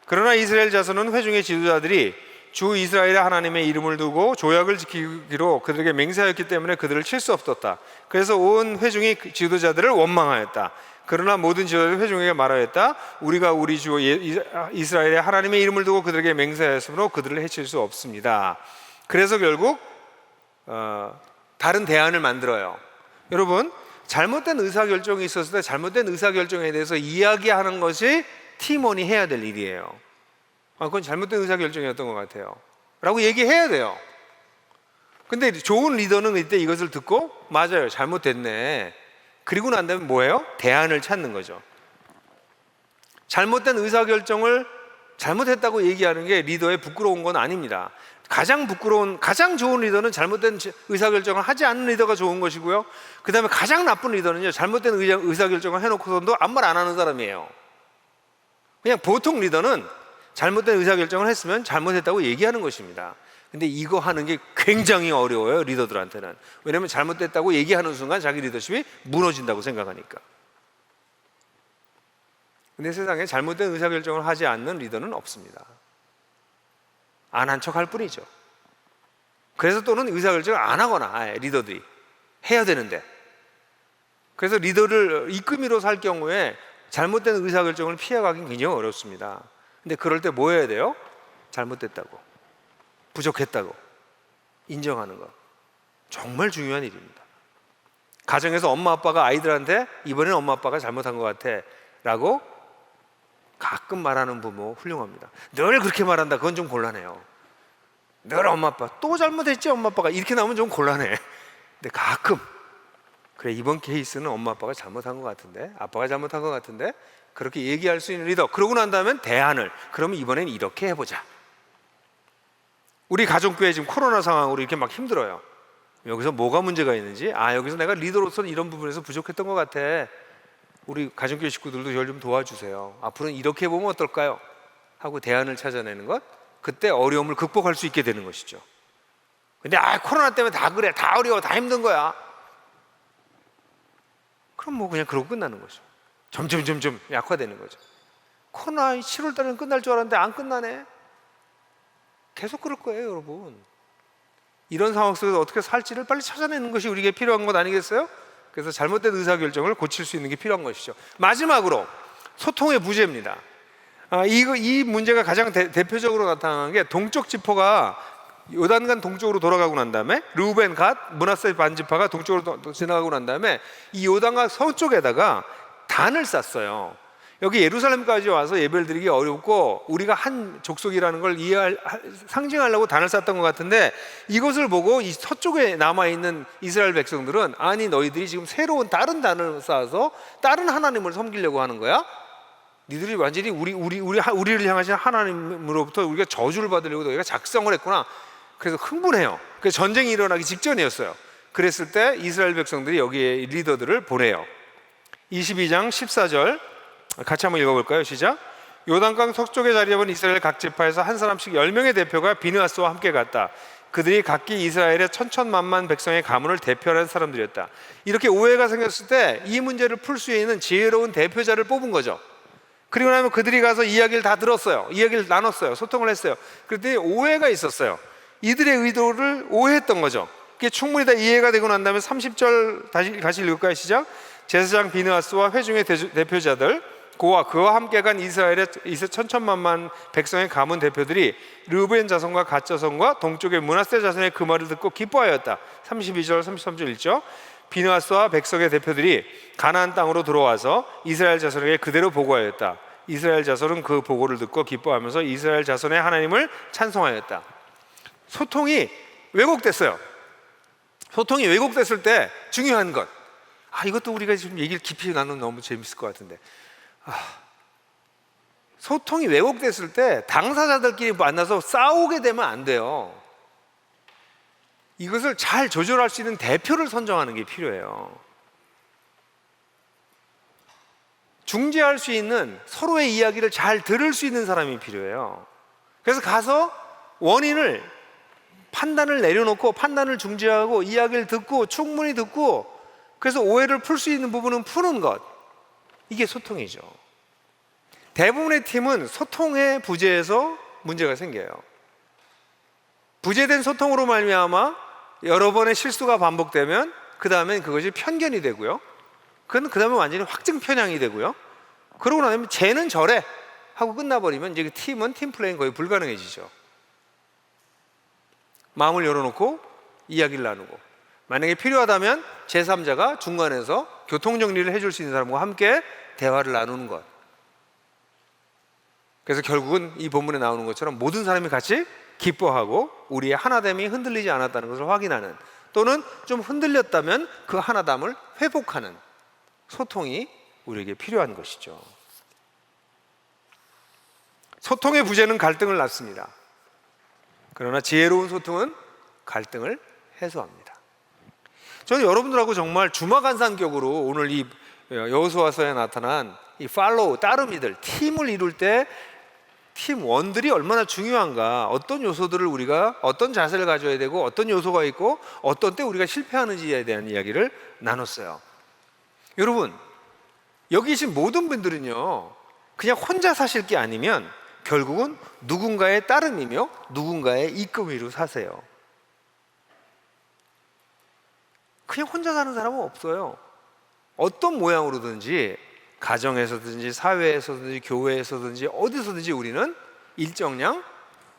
그러나 이스라엘 자손은 회중의 지도자들이 주 이스라엘의 하나님의 이름을 두고 조약을 지키기로 그들에게 맹세하였기 때문에 그들을 칠 수 없었다. 그래서 온 회중이 지도자들을 원망하였다. 그러나 모든 지도자들이 회중에게 말하였다. 우리가 우리 주 이스라엘의 하나님의 이름을 두고 그들에게 맹세하였으므로 그들을 해칠 수 없습니다. 그래서 결국 다른 대안을 만들어요. 여러분, 잘못된 의사결정이 있었을 때 잘못된 의사결정에 대해서 이야기하는 것이 팀원이 해야 될 일이에요. 그건 잘못된 의사결정이었던 것 같아요 라고 얘기해야 돼요. 근데 좋은 리더는 이때 이것을 듣고, 맞아요, 잘못됐네, 그리고 난 다음에 뭐예요? 대안을 찾는 거죠. 잘못된 의사결정을 잘못했다고 얘기하는 게 리더의 부끄러운 건 아닙니다. 가장 좋은 리더는 잘못된 의사결정을 하지 않는 리더가 좋은 것이고요, 그 다음에 가장 나쁜 리더는요, 잘못된 의사결정을 해놓고서도 아무 말 안 하는 사람이에요. 그냥 보통 리더는 잘못된 의사결정을 했으면 잘못했다고 얘기하는 것입니다. 근데 이거 하는 게 굉장히 어려워요, 리더들한테는. 왜냐하면 잘못됐다고 얘기하는 순간 자기 리더십이 무너진다고 생각하니까. 근데 세상에 잘못된 의사결정을 하지 않는 리더는 없습니다. 안 한 척 할 뿐이죠. 그래서 또는 의사결정을 안 하거나, 리더들이 해야 되는데, 그래서 리더를 이끌미로 살 경우에 잘못된 의사결정을 피해가긴 굉장히 어렵습니다. 근데 그럴 때 뭐 해야 돼요? 잘못됐다고, 부족했다고 인정하는 것, 정말 중요한 일입니다. 가정에서 엄마 아빠가 아이들한테 이번엔 엄마 아빠가 잘못한 것 같아 라고 가끔 말하는 부모 훌륭합니다. 늘 그렇게 말한다, 그건 좀 곤란해요. 늘 엄마 아빠 또 잘못했지, 엄마 아빠가 이렇게 나오면 좀 곤란해. 근데 가끔, 그래, 이번 케이스는 엄마 아빠가 잘못한 것 같은데, 아빠가 잘못한 것 같은데, 그렇게 얘기할 수 있는 리더. 그러고 난 다음엔 대안을, 그러면 이번엔 이렇게 해보자. 우리 가족교회 지금 코로나 상황으로 이렇게 막 힘들어요. 여기서 뭐가 문제가 있는지, 여기서 내가 리더로서는 이런 부분에서 부족했던 것 같아, 우리 가정교회 식구들도 저를 좀 도와주세요, 앞으로는 이렇게 해보면 어떨까요? 하고 대안을 찾아내는 것, 그때 어려움을 극복할 수 있게 되는 것이죠. 근데 코로나 때문에 다 그래, 다 어려워, 다 힘든 거야, 그럼 뭐 그냥 그러고 끝나는 거죠. 점점 약화되는 거죠. 코로나 7월 달에는 끝날 줄 알았는데 안 끝나네. 계속 그럴 거예요, 여러분. 이런 상황 속에서 어떻게 살지를 빨리 찾아내는 것이 우리에게 필요한 것 아니겠어요? 그래서 잘못된 의사결정을 고칠 수 있는 게 필요한 것이죠. 마지막으로 소통의 부재입니다. 이 문제가 가장 대표적으로 나타나는 게, 동쪽 지파가 요단강 동쪽으로 돌아가고 난 다음에, 르우벤, 갓, 므낫세 반지파가 동쪽으로 지나가고 난 다음에 이 요단강 서쪽에다가 단을 쌌어요. 여기 예루살렘까지 와서 예배를 드리기 어렵고 우리가 한 족속이라는 걸 상징하려고 단을 쌌던 것 같은데, 이것을 보고 이 서쪽에 남아있는 이스라엘 백성들은, 아니 너희들이 지금 새로운 다른 단을 쌓아서 다른 하나님을 섬기려고 하는 거야? 니들이 완전히 우리를 향하신 하나님으로부터 우리가 저주를 받으려고 너희가 작성을 했구나. 그래서 흥분해요. 그래서 전쟁이 일어나기 직전이었어요. 그랬을 때 이스라엘 백성들이 여기에 리더들을 보내요. 22장 14절 같이 한번 읽어볼까요? 시작. 요단강 서쪽에 자리 잡은 이스라엘 각 지파에서 한 사람씩 10명의 대표가 비느하스와 함께 갔다. 그들이 각기 이스라엘의 천천만만 백성의 가문을 대표하는 사람들이었다. 이렇게 오해가 생겼을 때 이 문제를 풀 수 있는 지혜로운 대표자를 뽑은 거죠. 그리고 나면 그들이 가서 이야기를 다 들었어요. 이야기를 나눴어요. 소통을 했어요. 그랬더니 오해가 있었어요. 이들의 의도를 오해했던 거죠. 그게 충분히 다 이해가 되고 난 다음에 30절 다시 읽을까요? 시작. 제사장 비느하스와 회중의 대표자들 그와 함께 간 이스라엘의 천천만만 백성의 가문 대표들이 르우벤 자손과 갓 자손과 동쪽의 므낫세 자손의 그 말을 듣고 기뻐하였다. 32절 33절 읽죠. 비느하스와 백성의 대표들이 가나안 땅으로 들어와서 이스라엘 자손에게 그대로 보고하였다. 이스라엘 자손은 그 보고를 듣고 기뻐하면서 이스라엘 자손의 하나님을 찬송하였다. 소통이 왜곡됐어요. 소통이 왜곡됐을 때 중요한 것, 이것도 우리가 지금 얘기를 깊이 나누면 너무 재밌을 것 같은데, 소통이 왜곡됐을 때 당사자들끼리 만나서 싸우게 되면 안 돼요. 이것을 잘 조절할 수 있는 대표를 선정하는 게 필요해요. 중재할 수 있는, 서로의 이야기를 잘 들을 수 있는 사람이 필요해요. 그래서 가서 판단을 내려놓고 판단을 중재하고 이야기를 듣고 충분히 듣고, 그래서 오해를 풀 수 있는 부분은 푸는 것, 이게 소통이죠. 대부분의 팀은 소통의 부재에서 문제가 생겨요. 부재된 소통으로 말미암아 여러 번의 실수가 반복되면 그 다음엔 그것이 편견이 되고요. 그 다음에 완전히 확증 편향이 되고요. 그러고 나면 쟤는 저래 하고 끝나버리면 이제 팀은 팀플레이는 거의 불가능해지죠. 마음을 열어놓고 이야기를 나누고, 만약에 필요하다면 제3자가 중간에서 교통정리를 해줄 수 있는 사람과 함께 대화를 나누는 것. 그래서 결국은 이 본문에 나오는 것처럼 모든 사람이 같이 기뻐하고 우리의 하나됨이 흔들리지 않았다는 것을 확인하는, 또는 좀 흔들렸다면 그 하나됨을 회복하는 소통이 우리에게 필요한 것이죠. 소통의 부재는 갈등을 낳습니다. 그러나 지혜로운 소통은 갈등을 해소합니다. 저는 여러분들하고 정말 주마간산격으로 오늘 이 여호수아서에 나타난 이 팔로우, 따르미들, 팀을 이룰 때 팀원들이 얼마나 중요한가, 어떤 요소들을 우리가 어떤 자세를 가져야 되고 어떤 요소가 있고 어떤 때 우리가 실패하는지에 대한 이야기를 나눴어요. 여러분, 여기 계신 모든 분들은요, 그냥 혼자 사실 게 아니면 결국은 누군가의 따름이며 누군가의 이끌미로 사세요. 그냥 혼자 사는 사람은 없어요. 어떤 모양으로든지, 가정에서든지 사회에서든지 교회에서든지 어디서든지 우리는 일정량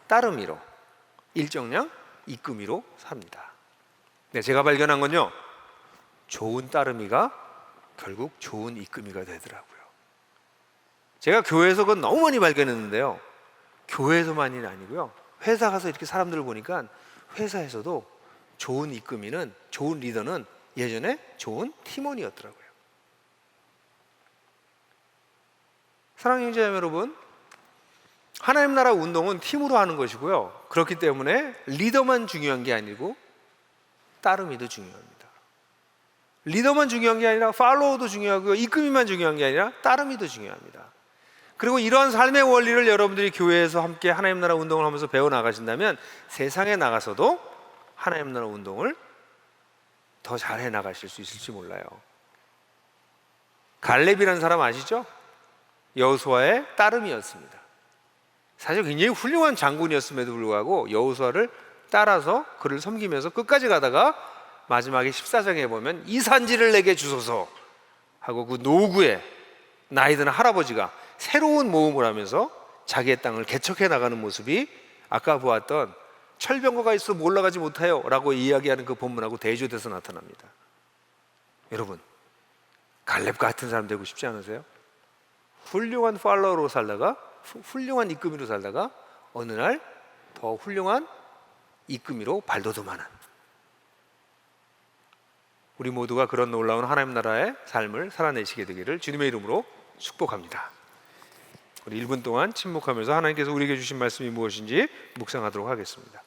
따르미로, 일정량 이끌미로 삽니다. 네, 제가 발견한 건요, 좋은 따르미가 결국 좋은 이끌미가 되더라고요. 제가 교회에서 그건 너무 많이 발견했는데요, 교회에서만이 아니고요, 회사 가서 이렇게 사람들을 보니까 회사에서도 좋은 이끌미는, 좋은 리더는 예전에 좋은 팀원이었더라고요. 사랑하는 형제자매 여러분, 하나님 나라 운동은 팀으로 하는 것이고요, 그렇기 때문에 리더만 중요한 게 아니고 따르미도 중요합니다. 리더만 중요한 게 아니라 팔로워도 중요하고요, 이끌미만 중요한 게 아니라 따르미도 중요합니다. 그리고 이러한 삶의 원리를 여러분들이 교회에서 함께 하나님 나라 운동을 하면서 배워나가신다면 세상에 나가서도 하나님 나라 운동을 더 잘해 나가실 수 있을지 몰라요. 갈렙이라는 사람 아시죠? 여호수아의 따름이었습니다. 사실 굉장히 훌륭한 장군이었음에도 불구하고 여호수아를 따라서 그를 섬기면서 끝까지 가다가 마지막에 14장에 보면 이 산지를 내게 주소서 하고 그 노구에 나이 드는 할아버지가 새로운 모험을 하면서 자기의 땅을 개척해 나가는 모습이 아까 보았던 철병거가 있어 올라가지 못해요 라고 이야기하는 그 본문하고 대조돼서 나타납니다. 여러분, 갈렙 같은 사람 되고 싶지 않으세요? 훌륭한 팔로워로 살다가, 훌륭한 이끌미로 살다가 어느 날 더 훌륭한 이끌미로 발돋움하는, 우리 모두가 그런 놀라운 하나님 나라의 삶을 살아내시게 되기를 주님의 이름으로 축복합니다. 우리 1분 동안 침묵하면서 하나님께서 우리에게 주신 말씀이 무엇인지 묵상하도록 하겠습니다.